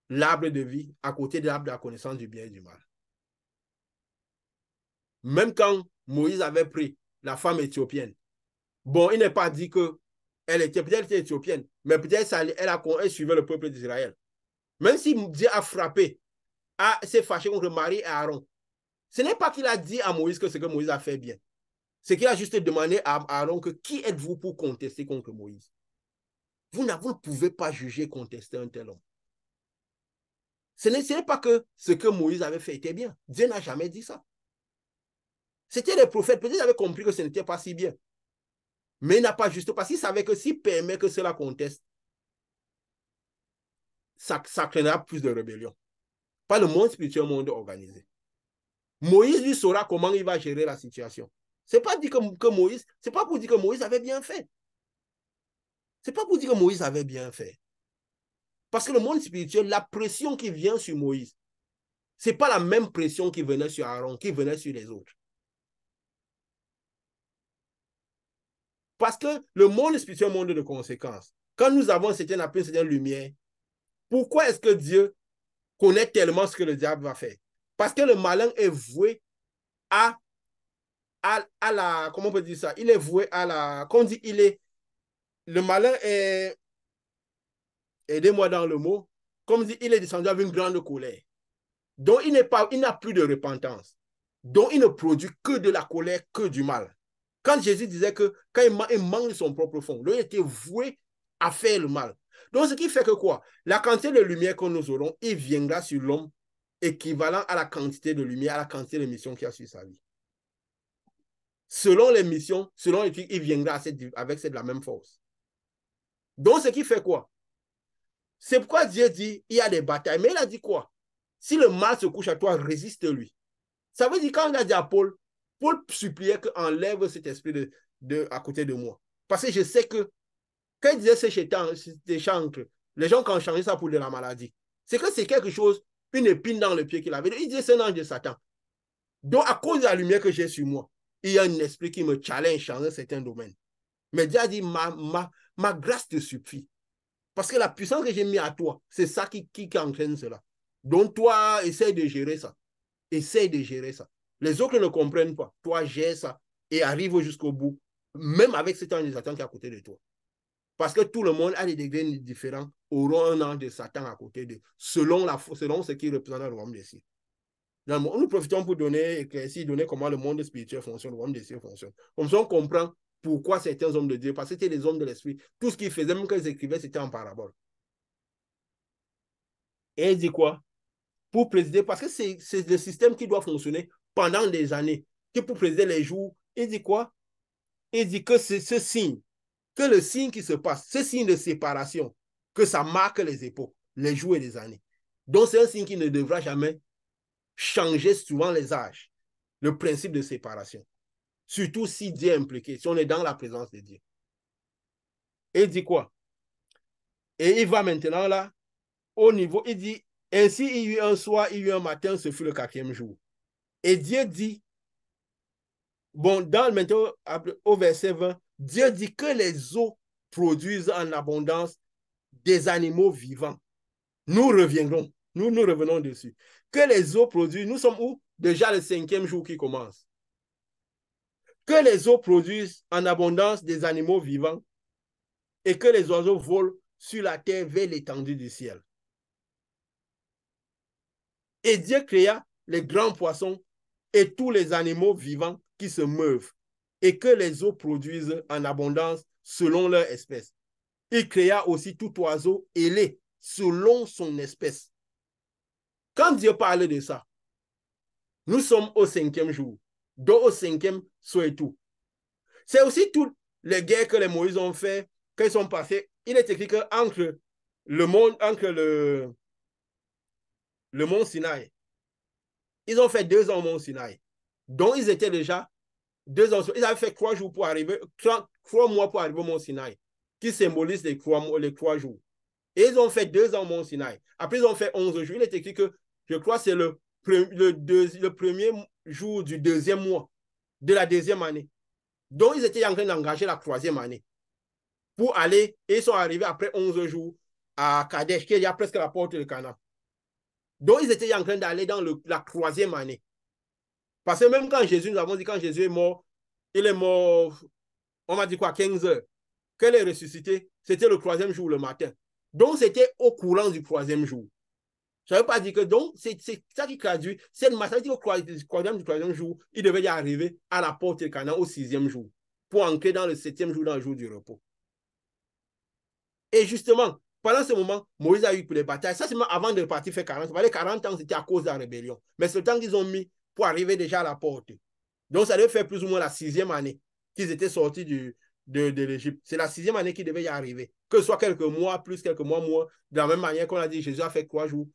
Speaker 1: l'arbre de vie à côté de l'arbre de la connaissance du bien et du mal. Même quand Moïse avait pris la femme éthiopienne, bon, il n'est pas dit qu'elle était peut-être éthiopienne, mais peut-être elle suivait le peuple d'Israël. Même si Dieu a frappé, s'est fâché contre Marie et Aaron, ce n'est pas qu'il a dit à Moïse que ce que Moïse a fait bien. C'est qu'il a juste demandé à Aaron que qui êtes-vous pour contester contre Moïse? Vous ne pouvez pas juger, contester un tel homme. Ce n'est pas que ce que Moïse avait fait était bien. Dieu n'a jamais dit ça. C'était les prophètes. Peut-être qu'ils avaient compris que ce n'était pas si bien. Mais il n'a pas juste parce qu'il savait que s'il permet que cela conteste, ça créera plus de rébellion. Pas le monde spirituel, le monde organisé. Moïse lui saura comment il va gérer la situation. C'est pas dit que Moïse, c'est pas pour dire que Moïse avait bien fait. C'est pas pour dire que Moïse avait bien fait. Parce que le monde spirituel, la pression qui vient sur Moïse, c'est pas la même pression qui venait sur Aaron, qui venait sur les autres. Parce que le monde spirituel est un monde de conséquences. Quand nous avons certaines appels, certaines lumières, pourquoi est-ce que Dieu connaît tellement ce que le diable va faire? Parce que le malin est voué à la, comment on peut dire ça? Il est voué à la, qu'on dit, le malin est, aidez-moi dans le mot, comme dit, il est descendu avec une grande colère. Donc, il n'a plus de repentance. Donc, il ne produit que de la colère, que du mal. Quand Jésus disait que quand il mange son propre fond, il était voué à faire le mal. Donc, ce qui fait que quoi? La quantité de lumière que nous aurons, il viendra sur l'homme équivalent à la quantité de lumière, à la quantité de mission qu'il y a sur sa vie. Selon les missions, selon les trucs, il viendra avec la même force. Donc, ce qui fait quoi? C'est pourquoi Dieu dit, il y a des batailles. Mais il a dit quoi? Si le mal se couche à toi, résiste-lui. Ça veut dire, quand il a dit à Paul, Paul suppliait qu'enlève cet esprit à côté de moi. Parce que je sais que, quand il disait ces chancres, les gens qui ont changé ça pour de la maladie, c'est que c'est quelque chose, une épine dans le pied qu'il avait. Il disait, c'est un ange de Satan. Donc, à cause de la lumière que j'ai sur moi, il y a un esprit qui me challenge dans un certain domaine. Mais Dieu a dit, ma grâce te suffit. Parce que la puissance que j'ai mis à toi, c'est ça qui entraîne cela. Donc, toi, essaye de gérer ça. Essaye de gérer ça. Les autres ne comprennent pas. Toi, gère ça et arrive jusqu'au bout, même avec cet ange de Satan qui est à côté de toi. Parce que tout le monde a des degrés différents, auront un ange de Satan à côté d'eux, selon ce qui représente le royaume des cieux. Nous profitons pour donner comment le monde spirituel fonctionne, le royaume des cieux fonctionne. Comme ça, on comprend pourquoi certains hommes de Dieu, parce que c'était des hommes de l'esprit, tout ce qu'ils faisaient, même quand ils écrivaient, c'était en parabole. Et il dit quoi? Pour présider, parce que c'est le système qui doit fonctionner pendant des années, qui pour présider les jours, il dit quoi? Il dit que c'est ce signe, que le signe qui se passe, ce signe de séparation, que ça marque les époques, les jours et les années. Donc c'est un signe qui ne devra jamais changer suivant les âges, le principe de séparation. Surtout si Dieu est impliqué, si on est dans la présence de Dieu. Et il dit quoi? Et il va maintenant là, au niveau, il dit, ainsi il y eut un soir, il y eut un matin, ce fut le 4e jour. Et Dieu dit, bon, maintenant, au verset 20, Dieu dit que les eaux produisent en abondance des animaux vivants. Nous reviendrons, nous revenons dessus. Que les eaux produisent, nous sommes où? Déjà le 5e jour qui commence. Que les eaux produisent en abondance des animaux vivants et que les oiseaux volent sur la terre vers l'étendue du ciel. Et Dieu créa les grands poissons et tous les animaux vivants qui se meuvent et que les eaux produisent en abondance selon leur espèce. Il créa aussi tout oiseau ailé selon son espèce. Quand Dieu parle de ça, nous sommes au 5e jour, donc au 5e soit tout. C'est aussi toutes les guerres que les Moïse ont fait, qu'ils sont passés. Il est écrit qu'entre le mont Sinaï, ils ont fait 2 ans au mont Sinaï. Donc, ils étaient déjà 2 ans. Ils avaient fait 3 jours pour arriver, 3 mois pour arriver au mont Sinaï, qui symbolise les 3 jours. Et ils ont fait 2 ans au mont Sinaï. Après, ils ont fait 11 jours. Il est écrit que, je crois, c'est le premier jour du 2e mois de la 2e année. Donc, ils étaient en train d'engager la 3e année pour aller, et ils sont arrivés après 11 jours à Kadesh, qui est déjà presque à la porte de Canaan. Donc, ils étaient en train d'aller dans la 3e année. Parce que même quand Jésus, nous avons dit, quand Jésus est mort, il est mort, on m'a dit quoi, 15 heures. Qu'elle est ressuscité, c'était le 3e jour le matin. Donc, c'était au courant du 3e jour. Ça ne veut pas dire que, donc, c'est ça qui traduit, c'est le matin du 3e jour, il devait y arriver à la porte de Canaan au 6e jour, pour entrer dans le 7e jour, dans le jour du repos. Et justement, Pendant ce moment, Moïse a eu pour les batailles. Ça, c'est même avant de partir faire 40 ans. Les 40 ans, c'était à cause de la rébellion. Mais c'est le temps qu'ils ont mis pour arriver déjà à la porte. Donc, ça devait faire plus ou moins la 6e année qu'ils étaient sortis de l'Égypte. C'est la 6e année qu'ils devaient y arriver. Que ce soit quelques mois, plus quelques mois, moins. De la même manière qu'on a dit, Jésus a fait 3 jours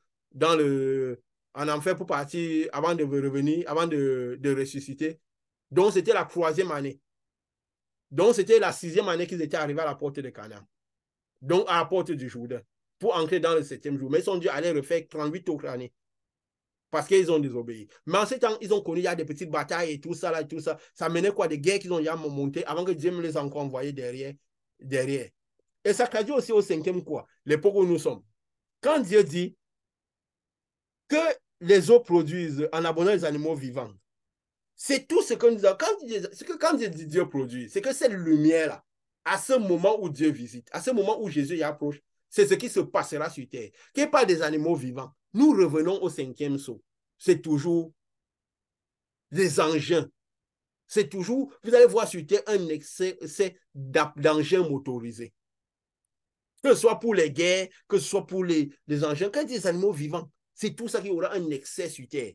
Speaker 1: en enfer pour partir avant de revenir, avant de ressusciter. Donc, c'était la 3e année. Donc, c'était la 6e année qu'ils étaient arrivés à la porte de Canaan. Donc, à la porte du Jourdain, pour entrer dans le 7e jour. Mais ils ont dû aller refaire 38 autres années. Parce qu'ils ont désobéi. Mais en ce temps, ils ont connu, il y a des petites batailles et tout ça, là, et tout ça. Ça menait quoi? Des guerres qu'ils ont déjà montées avant que Dieu me les a encore envoyés derrière. Et ça traduit aussi au 5e quoi? L'époque où nous sommes. Quand Dieu dit que les eaux produisent en abondant les animaux vivants, c'est tout ce que nous avons. Quand Dieu dit Dieu produit, c'est que cette lumière-là, à ce moment où Dieu visite, à ce moment où Jésus y approche, c'est ce qui se passera sur terre. Qu'il n'y ait pas des animaux vivants. Nous revenons au 5e saut. C'est toujours des engins. C'est toujours, vous allez voir sur terre un excès d'engins motorisés. Que ce soit pour les guerres, que ce soit pour les engins, quand il y a des animaux vivants, c'est tout ça qui aura un excès sur terre.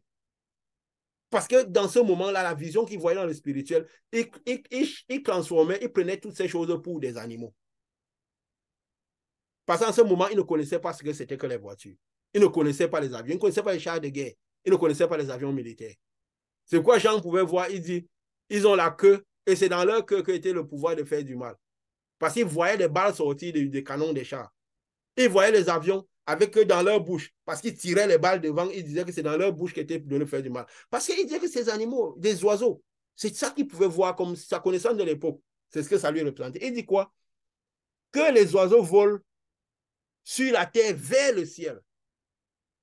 Speaker 1: Parce que dans ce moment-là, la vision qu'il voyait dans le spirituel, il transformait, il prenait toutes ces choses pour des animaux. Parce qu'en ce moment, il ne connaissait pas ce que c'était que les voitures. Il ne connaissait pas les avions, il ne connaissait pas les chars de guerre, il ne connaissait pas les avions militaires. C'est quoi Jean pouvait voir, il dit, ils ont la queue, et c'est dans leur queue qu'était le pouvoir de faire du mal. Parce qu'ils voyaient les balles sortir des canons des chars. Ils voyaient les avions avec eux dans leur bouche, parce qu'ils tiraient les balles devant, ils disaient que c'est dans leur bouche qu'était donné faire du mal. Parce qu'ils disaient que ces animaux, des oiseaux, c'est ça qu'ils pouvaient voir comme sa connaissance de l'époque. C'est ce que ça lui représentait. Il dit quoi? Que les oiseaux volent sur la terre vers le ciel.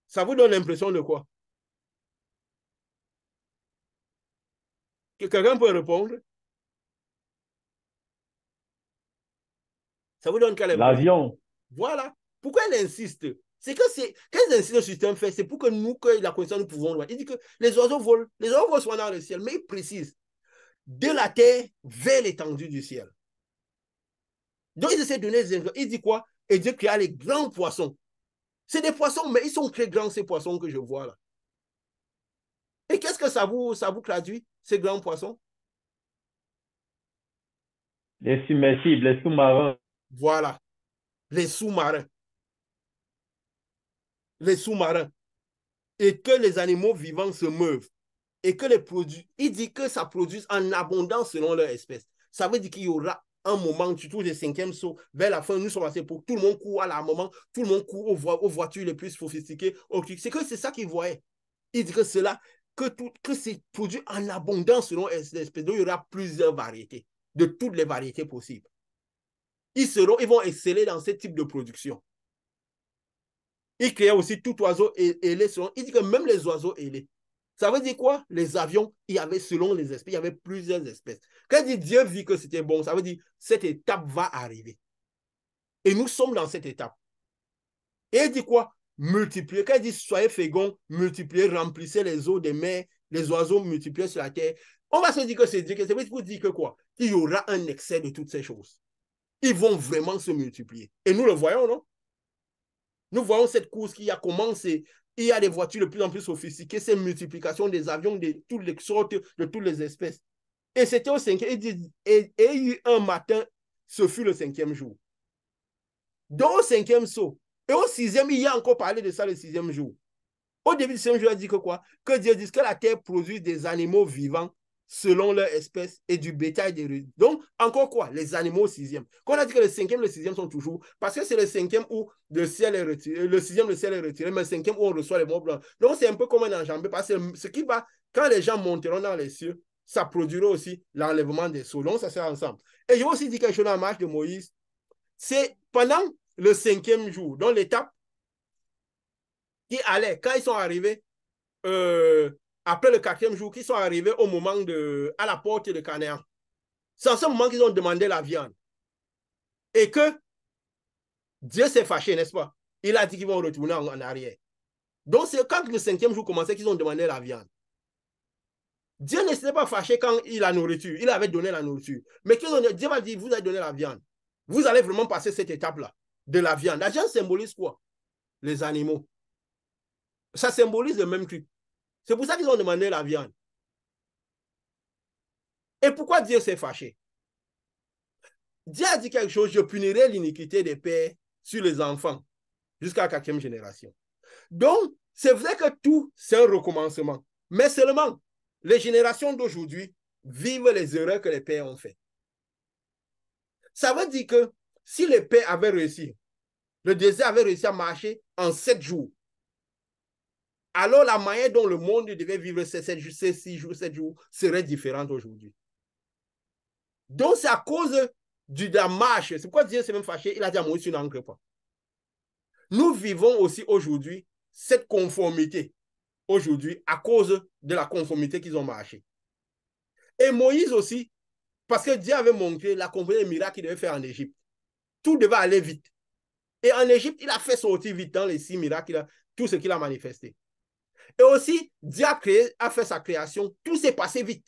Speaker 1: Ça vous donne l'impression de quoi? Quelqu'un peut répondre? Ça vous donne quelle impression?
Speaker 2: L'avion.
Speaker 1: Voilà. Pourquoi elle insiste? C'est que quand ils insistent sur un fait, c'est pour que nous, que la connaissance, nous pouvons voir. Il dit que les oiseaux volent souvent dans le ciel, mais il précise de la terre vers l'étendue du ciel. Donc, ils essaient de donner des exemples. Il dit quoi? Et Dieu créa les grands poissons. C'est des poissons, mais ils sont très grands, ces poissons que je vois là. Et qu'est-ce que ça vous traduit, ces grands poissons?
Speaker 2: Les submersibles, les sous-marins.
Speaker 1: Voilà. Les sous-marins. Les sous-marins. Et que les animaux vivants se meuvent. Et que les produits, il dit que ça produise en abondance selon leur espèce. Ça veut dire qu'il y aura un moment, tu trouves le 5e saut, vers la fin, nous sommes assez pour tout le monde court à l'armement, tout le monde court aux voitures les plus sophistiquées. C'est que c'est ça qu'il voyait. Il dit que cela, que c'est produit en abondance selon l'espèce. Donc, il y aura plusieurs variétés, de toutes les variétés possibles. Ils vont exceller dans ce type de production. Il créait aussi tout oiseau ailé selon. Il dit que même les oiseaux ailés. Ça veut dire quoi? Les avions, il y avait selon les espèces, il y avait plusieurs espèces. Quand il dit Dieu vit que c'était bon, ça veut dire cette étape va arriver. Et nous sommes dans cette étape. Et il dit quoi? Multiplier. Quand il dit soyez féconds, multipliez, remplissez les eaux des mers, les oiseaux multipliés sur la terre. On va se dire que c'est Dieu. C'est pour dire que quoi? Il y aura un excès de toutes ces choses. Ils vont vraiment se multiplier. Et nous le voyons, non? Nous voyons cette course qui a commencé. Il y a des voitures de plus en plus sophistiquées, cette multiplication des avions de toutes les sortes, de toutes les espèces. Et c'était au 5e, et un matin, ce fut le 5e jour. Donc au 5e saut, et au 6e, il y a encore parlé de ça le 6e jour. Au début du 6e jour, il a dit que quoi? Que Dieu dit que la terre produit des animaux vivants selon leur espèce et du bétail des rues. Donc, encore quoi? Les animaux au 6e. Quand on a dit que le 5e et le 6e sont toujours, parce que c'est le 5e où le ciel est retiré, le 6e, le ciel est retiré, mais le 5e où on reçoit les mots blancs. Donc, c'est un peu comme un enjambé, parce que ce qui va, quand les gens monteront dans les cieux, ça produira aussi l'enlèvement des sceaux. Donc, ça sera ensemble. Et je vais aussi dire quelque chose dans la marche de Moïse. C'est pendant le 5e jour, dans l'étape qui allait, quand ils sont arrivés, après le 4e jour, qu'ils sont arrivés au moment à la porte de Canaan. C'est en ce moment qu'ils ont demandé la viande. Et que Dieu s'est fâché, n'est-ce pas? Il a dit qu'ils vont retourner en arrière. Donc, c'est quand le 5e jour commençait qu'ils ont demandé la viande. Dieu ne s'était pas fâché quand il a la nourriture. Il avait donné la nourriture. Mais Dieu va dire, vous allez donner la viande. Vous allez vraiment passer cette étape-là. de la viande. La viande symbolise quoi? Les animaux. Ça symbolise le même truc. C'est pour ça qu'ils ont demandé la viande. Et pourquoi Dieu s'est fâché? Dieu a dit quelque chose, je punirai l'iniquité des pères sur les enfants jusqu'à la 4e génération. Donc, c'est vrai que tout, c'est un recommencement. Mais seulement, les générations d'aujourd'hui vivent les erreurs que les pères ont faites. Ça veut dire que si les pères avaient réussi, le désert avait réussi à marcher en 7 jours, alors la manière dont le monde devait vivre ces 6 jours, 7 jours serait différente aujourd'hui. Donc, c'est à cause de la marche. C'est pourquoi Dieu s'est même fâché. Il a dit à Moïse, tu n'ancres pas. Nous vivons aussi aujourd'hui cette conformité. Aujourd'hui, à cause de la conformité qu'ils ont marché. Et Moïse aussi, parce que Dieu avait montré la conformité des miracles qu'il devait faire en Égypte. Tout devait aller vite. Et en Égypte, il a fait sortir vite dans les 6 miracles, tout ce qu'il a manifesté. Et aussi, Dieu a fait sa création, tout s'est passé vite.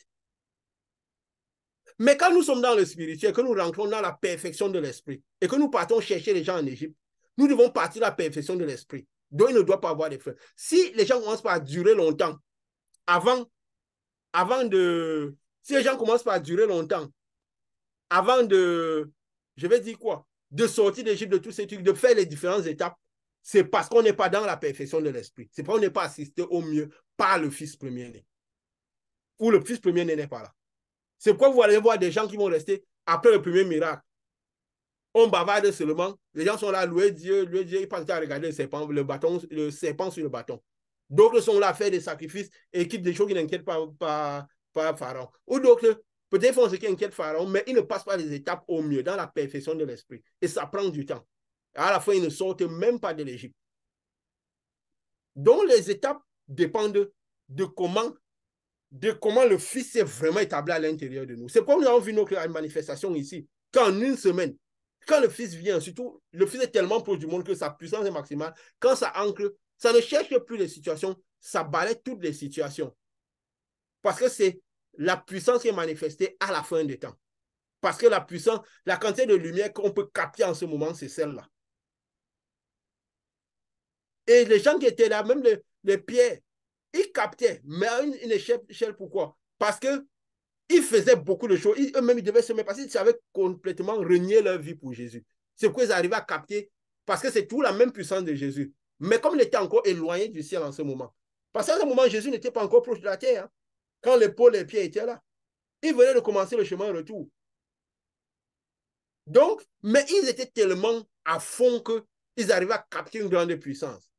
Speaker 1: Mais quand nous sommes dans le spirituel, que nous rentrons dans la perfection de l'esprit et que nous partons chercher les gens en Égypte, nous devons partir de la perfection de l'esprit. Donc, il ne doit pas avoir de freins. Si les gens commencent par durer longtemps, si les gens commencent par durer longtemps, avant de, je vais dire quoi, de sortir d'Égypte, de tous ces trucs, de faire les différentes étapes, c'est parce qu'on n'est pas dans la perfection de l'esprit. C'est parce qu'on n'est pas assisté au mieux par le Fils premier-né. Ou le Fils premier-né n'est pas là. C'est pourquoi vous allez voir des gens qui vont rester après le premier miracle. On bavarde seulement. Les gens sont là, louer Dieu, ils passent à regarder le serpent sur le bâton. D'autres sont là à faire des sacrifices et quittent des choses qui n'inquiètent pas Pharaon. Ou d'autres, peut-être font ce qui inquiète Pharaon, mais ils ne passent pas les étapes au mieux, dans la perfection de l'esprit. Et ça prend du temps. Et à la fin, ils ne sortent même pas de l'Égypte. Donc, les étapes dépendent de comment le Fils est vraiment établi à l'intérieur de nous. C'est comme nous avons vu notre manifestation ici, qu'en une semaine, quand le Fils vient, surtout, le Fils est tellement proche du monde que sa puissance est maximale. Quand ça ancre, ça ne cherche plus les situations, ça balaie toutes les situations. Parce que c'est la puissance qui est manifestée à la fin des temps. Parce que la puissance, la quantité de lumière qu'on peut capter en ce moment, c'est celle-là. Et les gens qui étaient là, même les pierres, ils captaient, mais à une échelle, pourquoi? Parce qu'ils faisaient beaucoup de choses. Eux-mêmes, ils devaient se mettre, parce qu'ils savaient complètement renier leur vie pour Jésus. C'est pourquoi ils arrivaient à capter, parce que c'est tout la même puissance de Jésus. Mais comme il était encore éloigné du ciel en ce moment, parce qu'à ce moment, Jésus n'était pas encore proche de la terre, hein, quand les pôles et les pieds étaient là. Ils venaient de commencer le chemin retour. Donc, mais ils étaient tellement à fond qu'ils arrivaient à capter une grande puissance.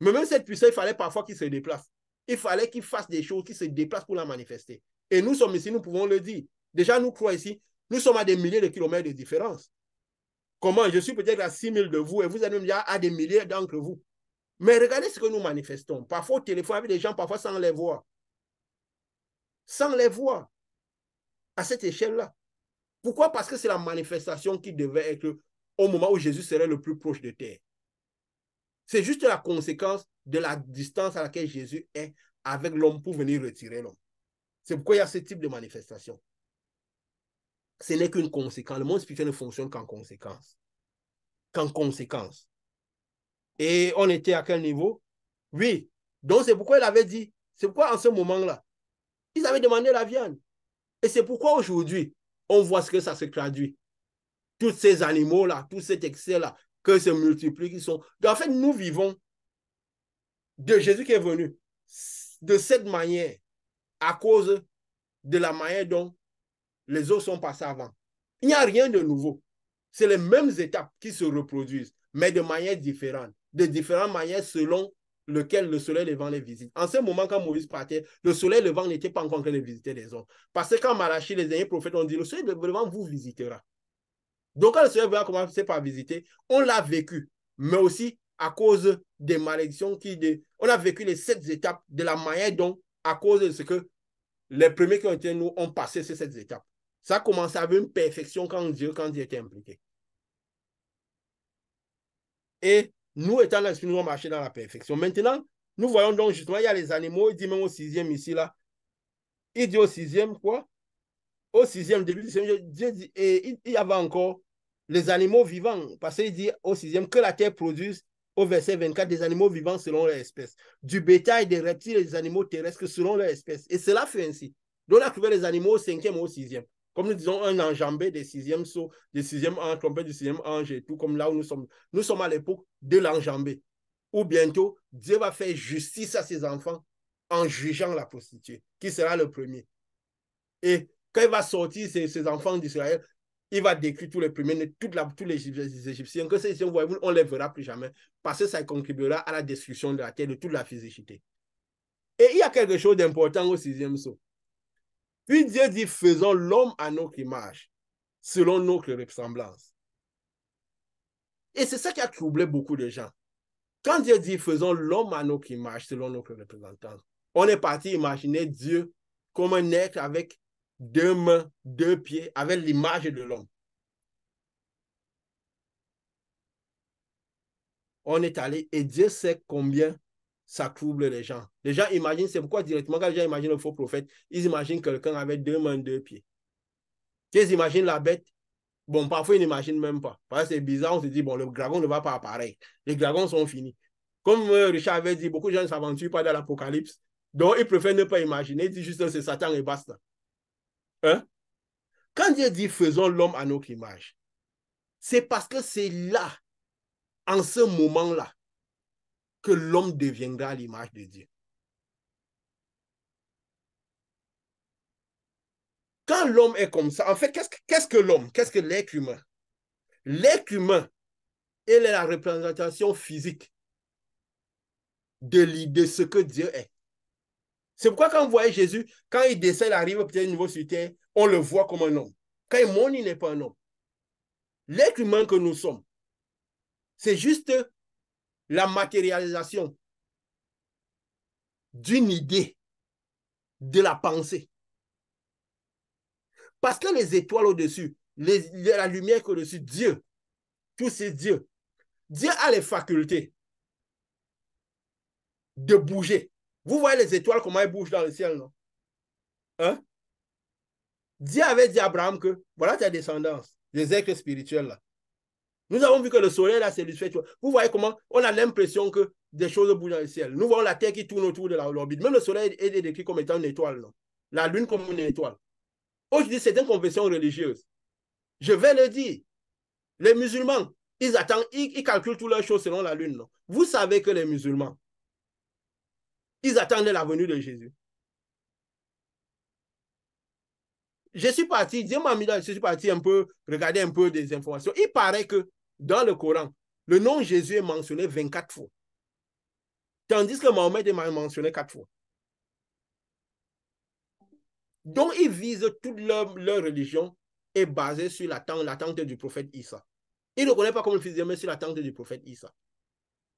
Speaker 1: Mais même cette puissance, il fallait parfois qu'il se déplace. Il fallait qu'il fasse des choses, qu'il se déplace pour la manifester. Et nous sommes ici, nous pouvons le dire. Déjà, nous trois ici, nous sommes à des milliers de kilomètres de différence. Comment? Je suis peut-être à 6 000 de vous et vous êtes même déjà à des milliers d'entre vous. Mais regardez ce que nous manifestons. Parfois au téléphone avec des gens, parfois sans les voir. Sans les voir. À cette échelle-là. Pourquoi? Parce que c'est la manifestation qui devait être au moment où Jésus serait le plus proche de terre. C'est juste la conséquence de la distance à laquelle Jésus est avec l'homme pour venir retirer l'homme. C'est pourquoi il y a ce type de manifestation. Ce n'est qu'une conséquence. Le monde spirituel ne fonctionne qu'en conséquence. Qu'en conséquence. Et on était à quel niveau? Oui. Donc c'est pourquoi il avait dit, c'est pourquoi en ce moment-là, ils avaient demandé la viande. Et c'est pourquoi aujourd'hui, on voit ce que ça se traduit. Tous ces animaux-là, tout cet excès-là, que se multiplient, qui sont... Donc, en fait, nous vivons de Jésus qui est venu de cette manière à cause de la manière dont les autres sont passés avant. Il n'y a rien de nouveau. C'est les mêmes étapes qui se reproduisent, mais de manière différente, de différentes manières selon lequel le soleil levant les visite. En ce moment, quand Moïse partait, le soleil levant n'était pas encore en train de visiter les hommes. Parce que quand Malachie, les derniers prophètes ont dit, le soleil levant vous visitera. Donc, quand le soleil levant a commencé par visiter, on l'a vécu, mais aussi à cause des malédictions on a vécu les 7 étapes de la manière dont, à cause de ce que les premiers qui ont été nous ont passé ces 7 étapes. Ça a commencé avec une perfection quand Dieu était impliqué. Et nous, étant dans l'esprit, nous avons marché dans la perfection. Maintenant, nous voyons donc justement, il y a les animaux, il dit même au 6e ici, là. Il dit au 6e quoi? Au 6e, début du 6e, Dieu dit, et il y avait encore les animaux vivants, parce qu'il dit au 6e que la terre produise, au verset 24, des animaux vivants selon leur espèce, du bétail, des reptiles et des animaux terrestres selon leur espèce. Et cela fait ainsi. Donc, on a trouvé les animaux au 5e, au 6e. Comme nous disons, un enjambé des 6e sauts, des 6e anges, trompette du 6e ange et tout, comme là où nous sommes. Nous sommes à l'époque de l'enjambé, où bientôt, Dieu va faire justice à ses enfants en jugeant la prostituée, qui sera le premier. Et quand il va sortir ses enfants d'Israël, il va décrire tous les premiers, tous les Égyptiens, que ces Égyptiens, on ne les verra plus jamais, parce que ça contribuera à la destruction de la terre, de toute la physicité. Et il y a quelque chose d'important au 6e saut. Puis Dieu dit, faisons l'homme à notre image, selon notre ressemblance. Et c'est ça qui a troublé beaucoup de gens. Quand Dieu dit, faisons l'homme à notre image, selon notre représentation, on est parti imaginer Dieu comme un être avec 2 mains, 2 pieds, avec l'image de l'homme. On est allé et Dieu sait combien ça trouble les gens. Les gens imaginent, c'est pourquoi directement quand les gens imaginent le faux prophète, ils imaginent quelqu'un avec 2 mains, 2 pieds. Ils imaginent la bête. Bon, parfois ils n'imaginent même pas. Parce que c'est bizarre, on se dit, bon, le dragon ne va pas apparaître. Les dragons sont finis. Comme Richard avait dit, beaucoup de gens ne s'aventurent pas dans l'Apocalypse. Donc, ils préfèrent ne pas imaginer. Ils disent juste c'est Satan et basta. Hein? Quand Dieu dit faisons l'homme à notre image, c'est parce que c'est là, en ce moment-là, que l'homme deviendra l'image de Dieu. Quand l'homme est comme ça, en fait, qu'est-ce que l'homme? Qu'est-ce que l'être humain? L'être humain est la représentation physique de ce que Dieu est. C'est pourquoi quand vous voyez Jésus, quand il descend, il arrive peut-être niveau sur terre, on le voit comme un homme. Quand il monte, il n'est pas un homme. L'être humain que nous sommes, c'est juste la matérialisation d'une idée, de la pensée. Parce que les étoiles au-dessus, la lumière au-dessus, Dieu, tout c'est Dieu. Dieu a les facultés de bouger. Vous voyez les étoiles, comment elles bougent dans le ciel, non? Hein? Dieu avait dit à Abraham que voilà ta descendance, les êtres spirituels là. Nous avons vu que le soleil là, c'est l'usfait. Vous voyez comment on a l'impression que des choses bougent dans le ciel. Nous voyons la Terre qui tourne autour de l'orbite. Même le soleil est décrit comme étant une étoile, non? La lune comme une étoile. Aujourd'hui, c'est une confession religieuse. Je vais le dire. Les musulmans, ils attendent, ils calculent toutes leurs choses selon la lune, non? Vous savez que les musulmans, ils attendent la venue de Jésus. Je suis parti, Dieu m'a mis là, je suis parti un peu, regarder un peu des informations. Il paraît que dans le Coran, le nom Jésus est mentionné 24 fois. Tandis que Mahomet est mentionné 4 fois. Donc, ils visent toute leur religion est basée sur l'attente du prophète Issa. Ils ne le connaissent pas comme le fils de Dieu, mais sur l'attente du prophète Issa.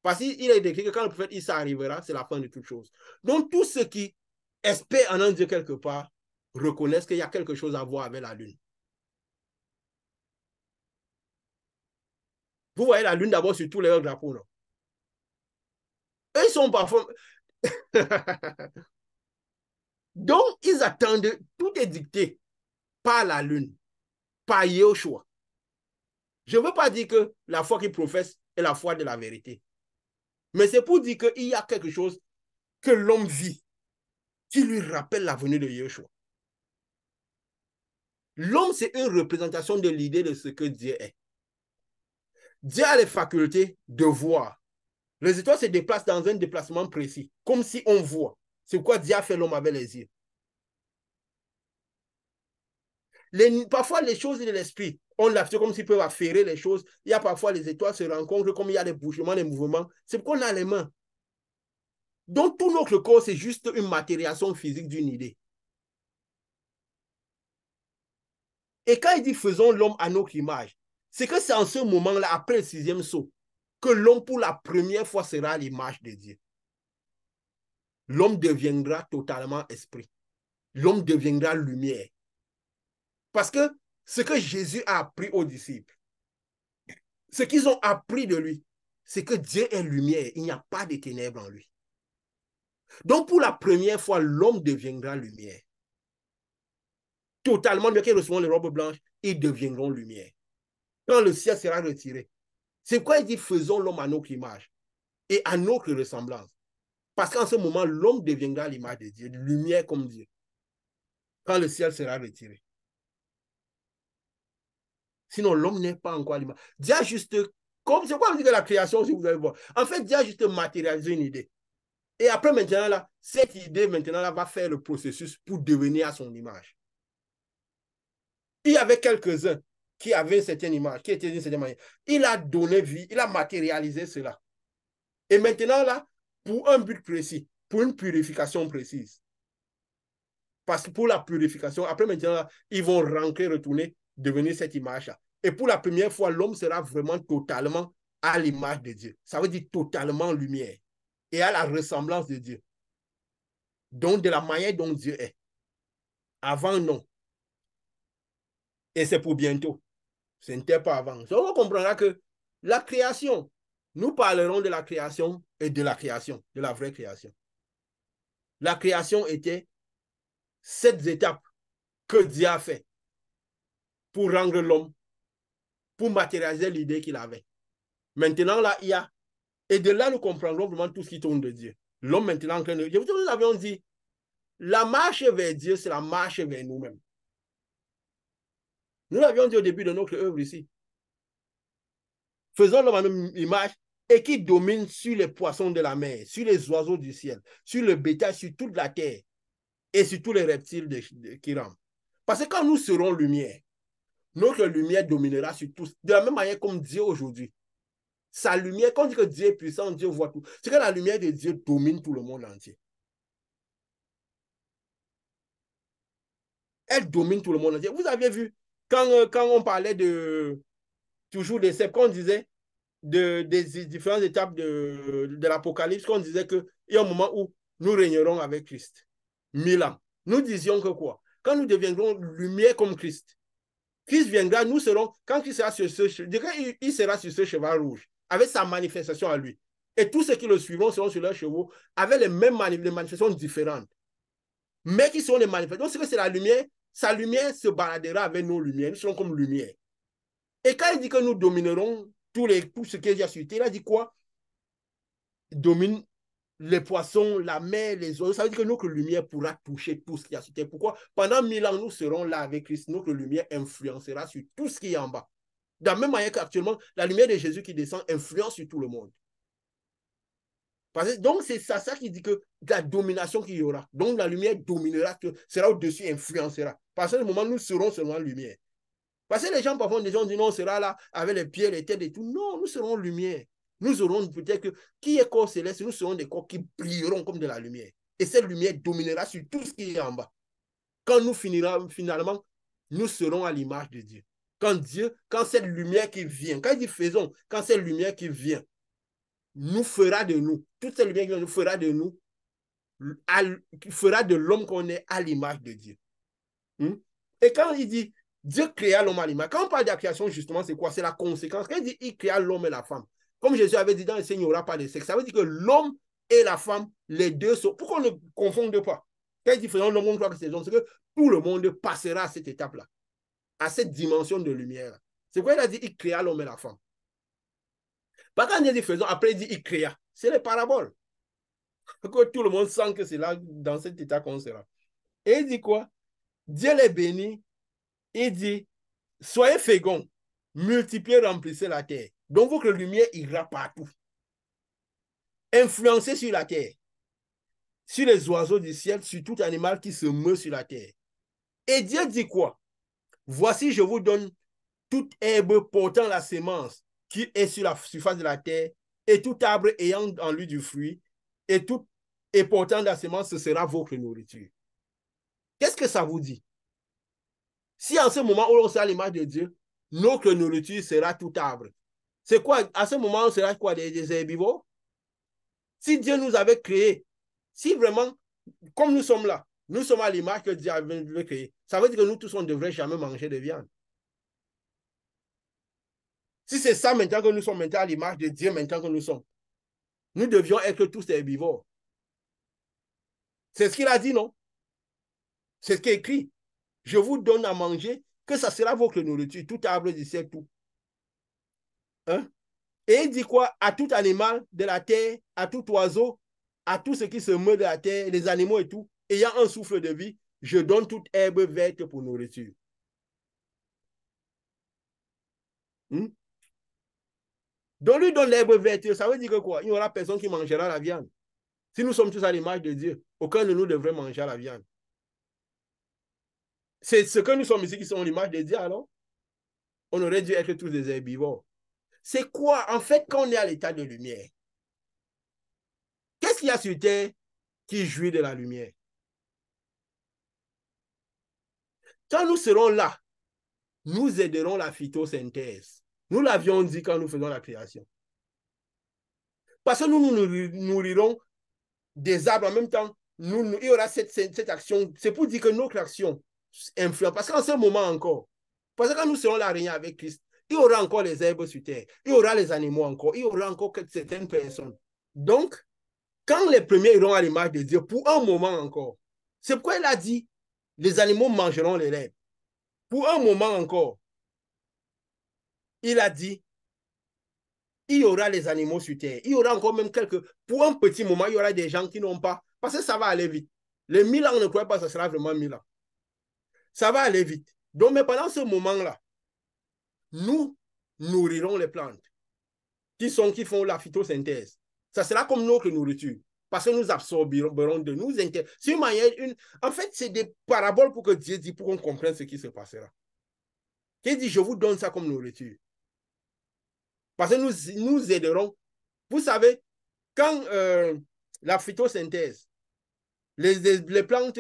Speaker 1: Parce qu'il est décrit que quand le prophète Issa arrivera, c'est la fin de toute chose. Donc, tous ceux qui espèrent en un Dieu quelque part reconnaissent qu'il y a quelque chose à voir avec la lune. Vous voyez la lune d'abord sur tous les drapeaux, non? Eux, ils sont parfois... Donc, ils attendent, tout est dicté par la lune, par Yahushua. Je ne veux pas dire que la foi qu'ils professent est la foi de la vérité. Mais c'est pour dire qu'il y a quelque chose que l'homme vit qui lui rappelle la venue de Yahushua. L'homme, c'est une représentation de l'idée de ce que Dieu est. Dieu a les facultés de voir. Les étoiles se déplacent dans un déplacement précis, comme si on voit. C'est pourquoi Dieu a fait l'homme avec les yeux. Parfois, les choses de l'esprit, on l'a fait comme s'ils peuvent affairer les choses. Il y a parfois les étoiles se rencontrent, comme il y a des bougements, des mouvements. C'est pourquoi on a les mains. Donc, tout notre corps, c'est juste une matérialisation physique d'une idée. Et quand il dit faisons l'homme à notre image, c'est que c'est en ce moment-là, après le 6e saut, que l'homme pour la première fois sera à l'image de Dieu. L'homme deviendra totalement esprit. L'homme deviendra lumière. Parce que ce que Jésus a appris aux disciples, ce qu'ils ont appris de lui, c'est que Dieu est lumière. Il n'y a pas de ténèbres en lui. Donc pour la première fois, l'homme deviendra lumière. Totalement, bien qu'ils reçoivent les robes blanches, ils deviendront lumière. quand le ciel sera retiré. C'est quoi il dit, faisons l'homme à notre image et à notre ressemblance. Parce qu'en ce moment, l'homme deviendra l'image de Dieu, lumière comme Dieu, quand le ciel sera retiré. Sinon, l'homme n'est pas encore à l'image. Dieu a juste, comme c'est quoi on dit que la création, si vous allez voir. En fait, Dieu a juste matérialisé une idée. Et après, maintenant, là, cette idée, maintenant, là, va faire le processus pour devenir à son image. Il y avait quelques-uns qui avaient une certaine image, qui étaient d'une certaine manière. Il a donné vie, il a matérialisé cela. Et maintenant, là, pour un but précis, pour une purification précise. Parce que pour la purification, après maintenant, là, ils vont rentrer, retourner, devenir cette image-là. Et pour la première fois, l'homme sera vraiment totalement à l'image de Dieu. Ça veut dire totalement lumière et à la ressemblance de Dieu. Donc, de la manière dont Dieu est. Avant, non. Et c'est pour bientôt. Ce n'était pas avant. Donc, on comprendra que la création, nous parlerons de la création et de la création, de la vraie création. La création était cette étape que Dieu a fait pour rendre l'homme, pour matérialiser l'idée qu'il avait. Maintenant, là, il y a, et de là, nous comprendrons vraiment tout ce qui tourne de Dieu. L'homme maintenant, nous avions dit, la marche vers Dieu, c'est la marche vers nous-mêmes. Nous l'avions dit au début de notre œuvre ici. Faisons l'homme à notre image et qui domine sur les poissons de la mer, sur les oiseaux du ciel, sur le bétail, sur toute la terre et sur tous les reptiles qui rampent. Parce que quand nous serons lumière, notre lumière dominera sur tous, de la même manière comme Dieu aujourd'hui. Sa lumière, quand on dit que Dieu est puissant, Dieu voit tout, c'est que la lumière de Dieu domine tout le monde entier. Elle domine tout le monde entier. Vous aviez vu, quand on parlait toujours des sept, quand on disait des différentes étapes de l'Apocalypse, qu'on disait qu'il y a un moment où nous régnerons avec Christ. 1000 ans. Nous disions que quoi? Quand nous deviendrons lumière comme Christ, Christ viendra, nous serons, quand Christ sera sur il sera sur ce cheval rouge, avec sa manifestation à lui. Et tous ceux qui le suivront seront sur leurs chevaux, avec les mêmes manifestations différentes. Mais qui sont les manifestations. Donc, c'est que c'est la lumière, sa lumière se baladera avec nos lumières, nous serons comme lumière. Et quand il dit que nous dominerons tout ce qu'il y a sur terre, il a dit quoi? Il domine les poissons, la mer, les oiseaux. Ça veut dire que notre lumière pourra toucher tout ce qu'il y a sur terre. Pourquoi? Pendant 1000 ans, nous serons là avec Christ. Notre lumière influencera sur tout ce qui est en bas. De la même manière qu'actuellement, la lumière de Jésus qui descend influence sur tout le monde. Donc, c'est ça qui dit que la domination qu'il y aura. Donc, la lumière dominera, sera au-dessus, influencera. Parce que ce moment, nous serons seulement lumière. Parce que les gens, parfois, les gens disent non, on sera là avec les pieds, les têtes et tout. Non, nous serons lumière. Nous aurons peut-être que, qui est corps céleste, nous serons des corps qui brilleront comme de la lumière. Et cette lumière dominera sur tout ce qui est en bas. Quand nous finirons, finalement, nous serons à l'image de Dieu. Quand cette lumière qui vient, quand il dit faisons, quand cette lumière qui vient, nous fera de nous, toute cette lumière qui vient, nous fera de nous, fera de l'homme qu'on est à l'image de Dieu. Et quand il dit, Dieu créa l'homme à l'image. Quand on parle de la création, justement, c'est quoi? C'est la conséquence. Quand il dit, il créa l'homme et la femme. Comme Jésus avait dit dans le Seigneur, il n'y aura pas de sexe. Ça veut dire que l'homme et la femme, les deux sont... Pourquoi on ne confonde pas? Quand il dit, faisons l'homme, on croit que c'est l'homme, c'est que tout le monde passera à cette étape-là, à cette dimension de lumière. C'est quoi il a dit, il créa l'homme et la femme. Pas quand il dit, faisons, après il dit, il créa. C'est les paraboles. Que tout le monde sent que c'est là, dans cet état qu'on sera. Et il dit quoi? Dieu les bénit. Il dit, soyez féconds, multipliez, remplissez la terre. Donc votre lumière ira partout. Influencez sur la terre, sur les oiseaux du ciel, sur tout animal qui se meut sur la terre. Et Dieu dit quoi? Voici, je vous donne toute herbe portant la sémence qui est sur la surface de la terre, et tout arbre ayant en lui du fruit, et portant la sémence, ce sera votre nourriture. Qu'est-ce que ça vous dit? Si en ce moment où on sera à l'image de Dieu, notre nourriture sera tout arbre. C'est quoi? À ce moment, on sera quoi? Des herbivores? Si Dieu nous avait créés, si vraiment, comme nous sommes là, nous sommes à l'image que Dieu avait créé, ça veut dire que nous tous, on ne devrait jamais manger de viande. Si c'est ça maintenant que nous sommes maintenant à l'image de Dieu, maintenant que nous sommes, nous devions être tous des herbivores. C'est ce qu'il a dit, non? C'est ce qui est écrit. Je vous donne à manger, que ça sera votre nourriture, tout arbre du ciel, tout. Hein? Et il dit quoi? À tout animal de la terre, à tout oiseau, à tout ce qui se meut de la terre, les animaux et tout, ayant un souffle de vie, je donne toute herbe verte pour nourriture. Hmm? Donc lui donne l'herbe verte, ça veut dire que quoi? Il n'y aura personne qui mangera la viande. Si nous sommes tous à l'image de Dieu, aucun de nous devrait manger la viande. C'est ce que nous sommes ici qui sont l'image de Dieu, alors on aurait dû être tous des herbivores. C'est quoi? En fait, quand on est à l'état de lumière, qu'est-ce qu'il y a sur terre qui jouit de la lumière? Quand nous serons là, nous aiderons la phytosynthèse. Nous l'avions dit quand nous faisons la création. Parce que nous nourrirons des arbres en même temps. Il y aura cette action. C'est pour dire que notre action influence. Parce qu'en ce moment encore, parce que quand nous serons là réunis avec Christ, il y aura encore les herbes sur terre. Il y aura les animaux encore. Il y aura encore certaines personnes. Donc, quand les premiers iront à l'image de Dieu, pour un moment encore, c'est pourquoi il a dit, les animaux mangeront les herbes. Pour un moment encore, il a dit, il y aura les animaux sur terre. Il y aura encore même quelques... Pour un petit moment, il y aura des gens qui n'ont pas... Parce que ça va aller vite. Les 1000 ans, on ne croit pas que ça sera vraiment 1000 ans. Ça va aller vite. Donc, mais pendant ce moment-là, nous nourrirons les plantes qui font la phytosynthèse. Ça sera comme notre nourriture. Parce que nous absorberons de nous. C'est une manière... En fait, c'est des paraboles pour que Dieu dit, pour qu'on comprenne ce qui se passera. Il dit, je vous donne ça comme nourriture. Parce que nous aiderons. Vous savez, quand la phytosynthèse, les plantes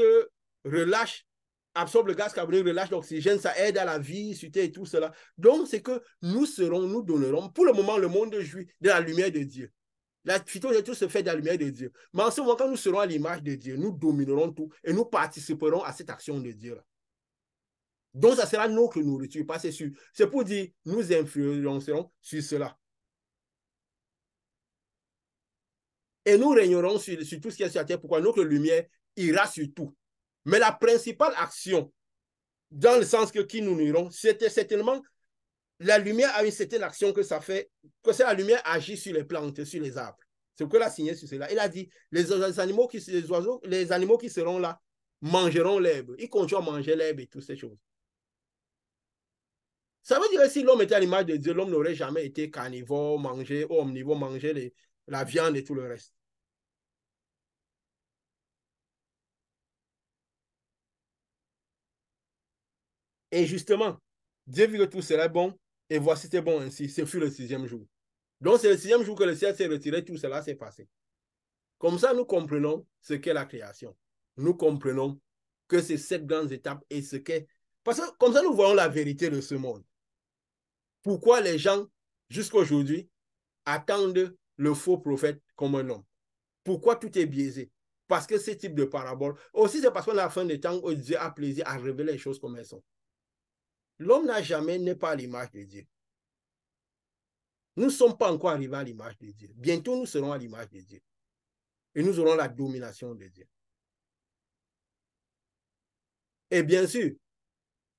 Speaker 1: relâchent, absorbent le gaz carbonique, relâchent l'oxygène, ça aide à la vie sur Terre et tout cela. Donc, c'est que nous donnerons, pour le moment, le monde jouit de la lumière de Dieu. La phytosynthèse se fait de la lumière de Dieu. Mais en ce moment, quand nous serons à l'image de Dieu, nous dominerons tout et nous participerons à cette action de Dieu-là. Donc, ça sera notre nourriture, pas c'est sûr. C'est pour dire, nous influencerons sur cela. Et nous régnerons sur tout ce qui est sur la terre. Pourquoi? Notre lumière ira sur tout. Mais la principale action, dans le sens que qui nous nourrirons, c'était certainement la lumière a une certaine action que ça fait, que c'est la lumière agit sur les plantes, sur les arbres. C'est ce qu'il a signé sur cela. Il a dit, les animaux qui seront là mangeront l'herbe. Ils continuent à manger l'herbe et toutes ces choses. Ça veut dire que si l'homme était à l'image de Dieu, l'homme n'aurait jamais été carnivore, omnivore, manger la viande et tout le reste. Et justement, Dieu vit que tout serait bon, et voici c'était bon ainsi. Ce fut le 6e jour. Donc c'est le 6e jour que le ciel s'est retiré, tout cela s'est passé. Comme ça, nous comprenons ce qu'est la création. Nous comprenons que c'est cette grande étape et ce qu'est... Parce que comme ça, nous voyons la vérité de ce monde. Pourquoi les gens, jusqu'à aujourd'hui, attendent le faux prophète comme un homme? Pourquoi tout est biaisé? Parce que ce type de parabole... Aussi, c'est parce qu'on a la fin des temps où Dieu a plaisir à révéler les choses comme elles sont. L'homme n'est pas à l'image de Dieu. Nous ne sommes pas encore arrivés à l'image de Dieu. Bientôt, nous serons à l'image de Dieu. Et nous aurons la domination de Dieu. Et bien sûr,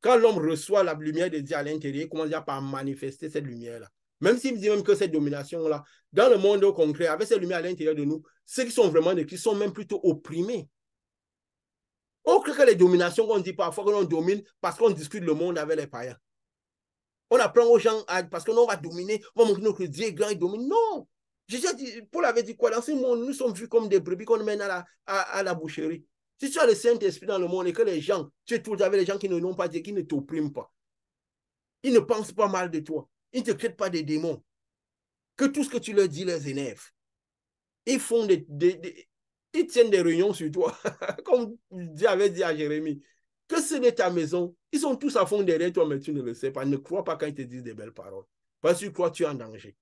Speaker 1: quand l'homme reçoit la lumière de Dieu à l'intérieur, il commence par manifester cette lumière-là. Même s'il dit même que cette domination-là, dans le monde concret, avec cette lumière à l'intérieur de nous, ceux qui sont vraiment de Christ sont même plutôt opprimés. On crée que les dominations qu'on dit parfois que l'on domine parce qu'on discute le monde avec les païens. On apprend aux gens parce que nous, on va dominer, on va montrer que Dieu est grand, il domine. Non! Jésus a dit, Paul avait dit quoi? Dans ce monde, nous sommes vus comme des brebis qu'on mène à la boucherie. Si tu as le Saint-Esprit dans le monde et que les gens, tu es tout avec les gens qui ne n'ont pas Dieu, qui ne t'oppriment pas, ils ne pensent pas mal de toi, ils ne te créent pas des démons, que tout ce que tu leur dis les énerve. Ils font ils tiennent des réunions sur toi, comme Dieu avait dit à Jérémie, que c'est de ta maison, ils sont tous à fond derrière toi, mais tu ne le sais pas. Ne crois pas quand ils te disent des belles paroles. Parce que tu crois que tu es en danger.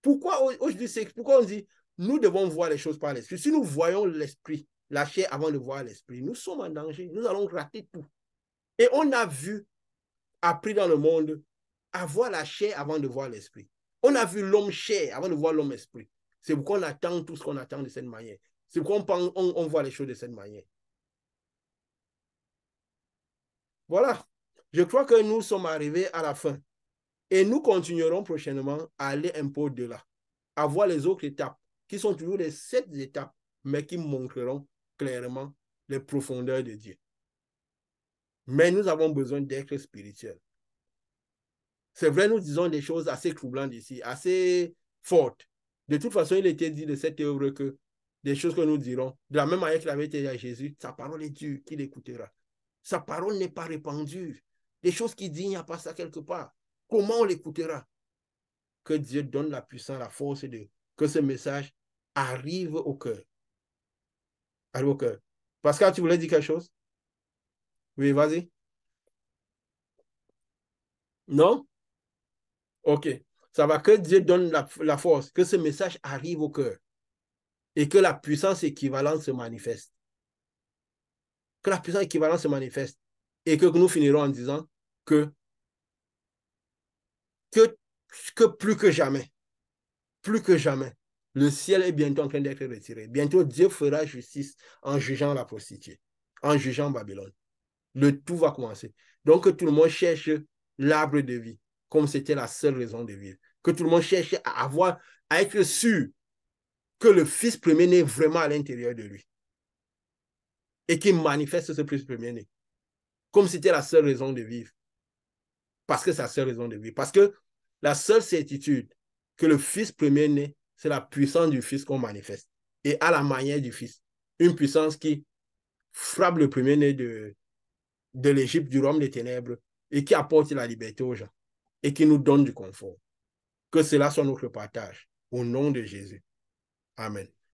Speaker 1: Pourquoi on dit, nous devons voir les choses par l'esprit. Si nous voyons l'esprit, la chair avant de voir l'esprit, nous sommes en danger. Nous allons rater tout. Et on a appris dans le monde, à voir la chair avant de voir l'esprit. On a vu l'homme chair avant de voir l'homme esprit. C'est pourquoi on attend tout ce qu'on attend de cette manière. C'est pourquoi on voit les choses de cette manière. Voilà. Je crois que nous sommes arrivés à la fin. Et nous continuerons prochainement à aller un peu au-delà, à voir les autres étapes, qui sont toujours les 7 étapes, mais qui montreront clairement les profondeurs de Dieu. Mais nous avons besoin d'être spirituels. C'est vrai, nous disons des choses assez troublantes ici, assez fortes. De toute façon, il était dit de cette œuvre que des choses que nous dirons, de la même manière qu'il avait été à Jésus, sa parole est dure, qu'il écoutera. Sa parole n'est pas répandue. Des choses qu'il dit, il n'y a pas ça quelque part. Comment on l'écoutera? Que Dieu donne la puissance, la force de que ce message arrive au cœur. Arrive au cœur. Pascal, tu voulais dire quelque chose? Oui, vas-y. Non? OK. Ça va que Dieu donne la force, que ce message arrive au cœur et que la puissance équivalente se manifeste. Que la puissance équivalente se manifeste et que nous finirons en disant que, que, que plus que jamais, le ciel est bientôt en train d'être retiré. Bientôt, Dieu fera justice en jugeant la prostituée, en jugeant Babylone. Le tout va commencer. Donc, que tout le monde cherche l'arbre de vie, comme c'était la seule raison de vivre. Que tout le monde cherche à être sûr que le Fils premier-né est vraiment à l'intérieur de lui et qu'il manifeste ce Fils premier-né, comme c'était la seule raison de vivre. Parce que c'est la seule raison de vivre. Parce que la seule certitude que le Fils premier-né, c'est la puissance du Fils qu'on manifeste. Et à la manière du Fils. Une puissance qui frappe le premier-né de l'Égypte, du royaume des ténèbres, et qui apporte la liberté aux gens, et qui nous donne du confort. Que cela soit notre partage. Au nom de Jésus. Amen.